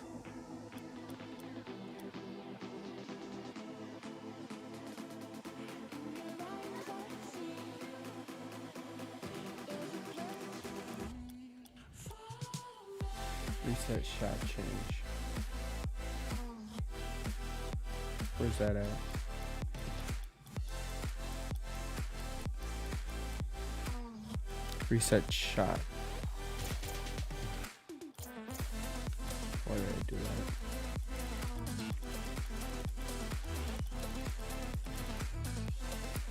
Reset shot change. Where's that at? Reset shot. Why did I do that?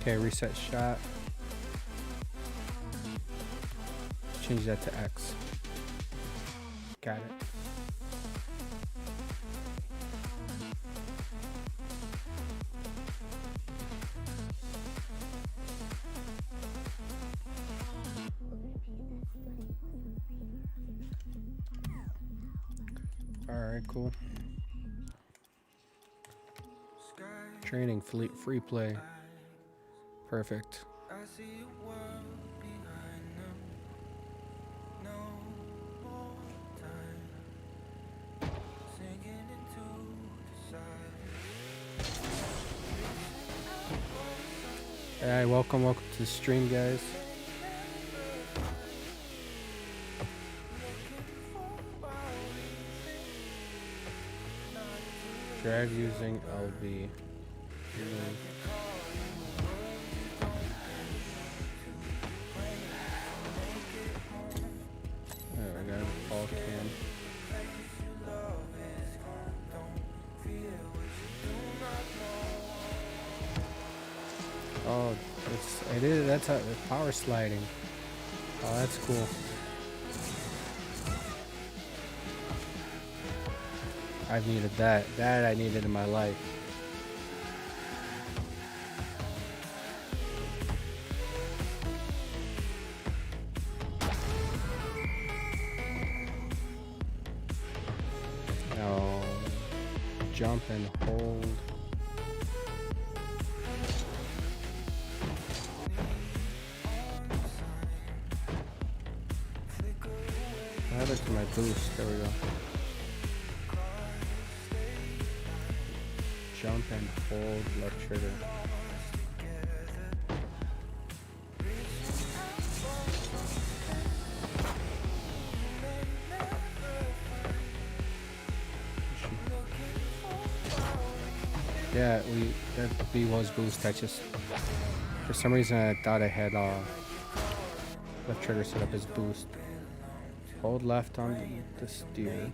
Okay, reset shot. Change that to X. Got it. Alright, cool. Training, free play. Perfect. Alright, welcome to the stream, guys. Drag using LB. There we go, all can. Oh, that's how the power sliding. Oh, that's cool. I've needed that. That I needed in my life. Now, jump and hold. What happened to my boost? There we go. Jump and hold left trigger. Yeah, that B was boost. I just, for some reason, I thought I had left trigger set up as boost. Hold left on the steer.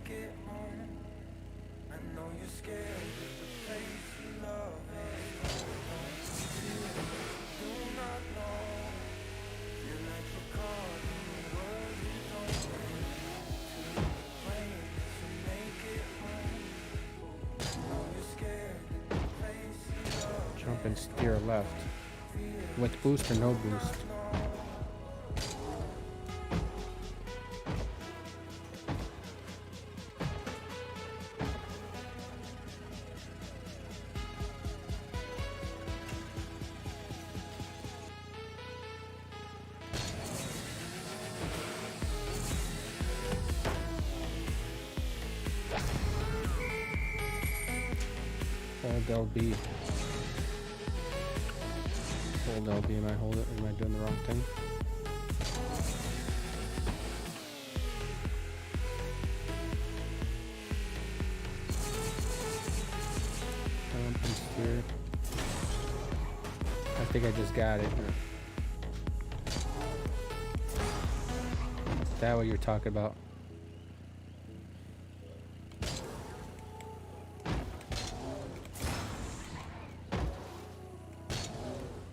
Jump and steer left. With boost or no boost? Hold LB. Hold LB. Am I doing the wrong thing? here. I think I just got it. Is that what you're talking about?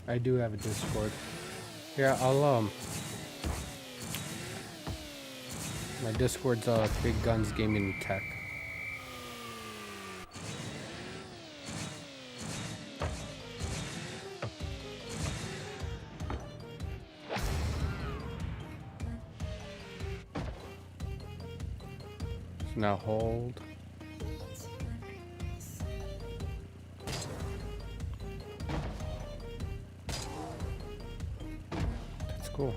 I do have a Discord. Yeah, I'll my Discord's Big Guns Gaming Tech. So now hold. That's cool.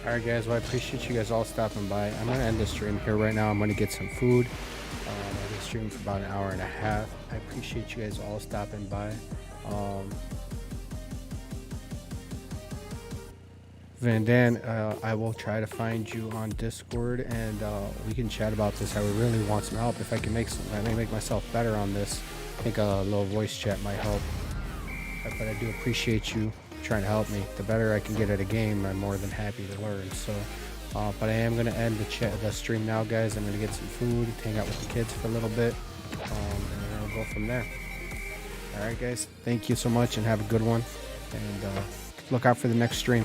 Alright guys, well I appreciate you guys all stopping by. I'm going to end the stream here right now. I'm going to get some food. I've been streaming for about an hour and a half. I appreciate you guys all stopping by. Van Dan, I will try to find you on Discord and we can chat about this. I would really want some help. If I can I may make myself better on this. I think a little voice chat might help. But I do appreciate you trying to help me. The better I can get at a game, I'm more than happy to learn. So, but I am going to end the stream now, guys. I'm going to get some food, hang out with the kids for a little bit, and then I'll go from there. All right, guys. Thank you so much, and have a good one. And look out for the next stream.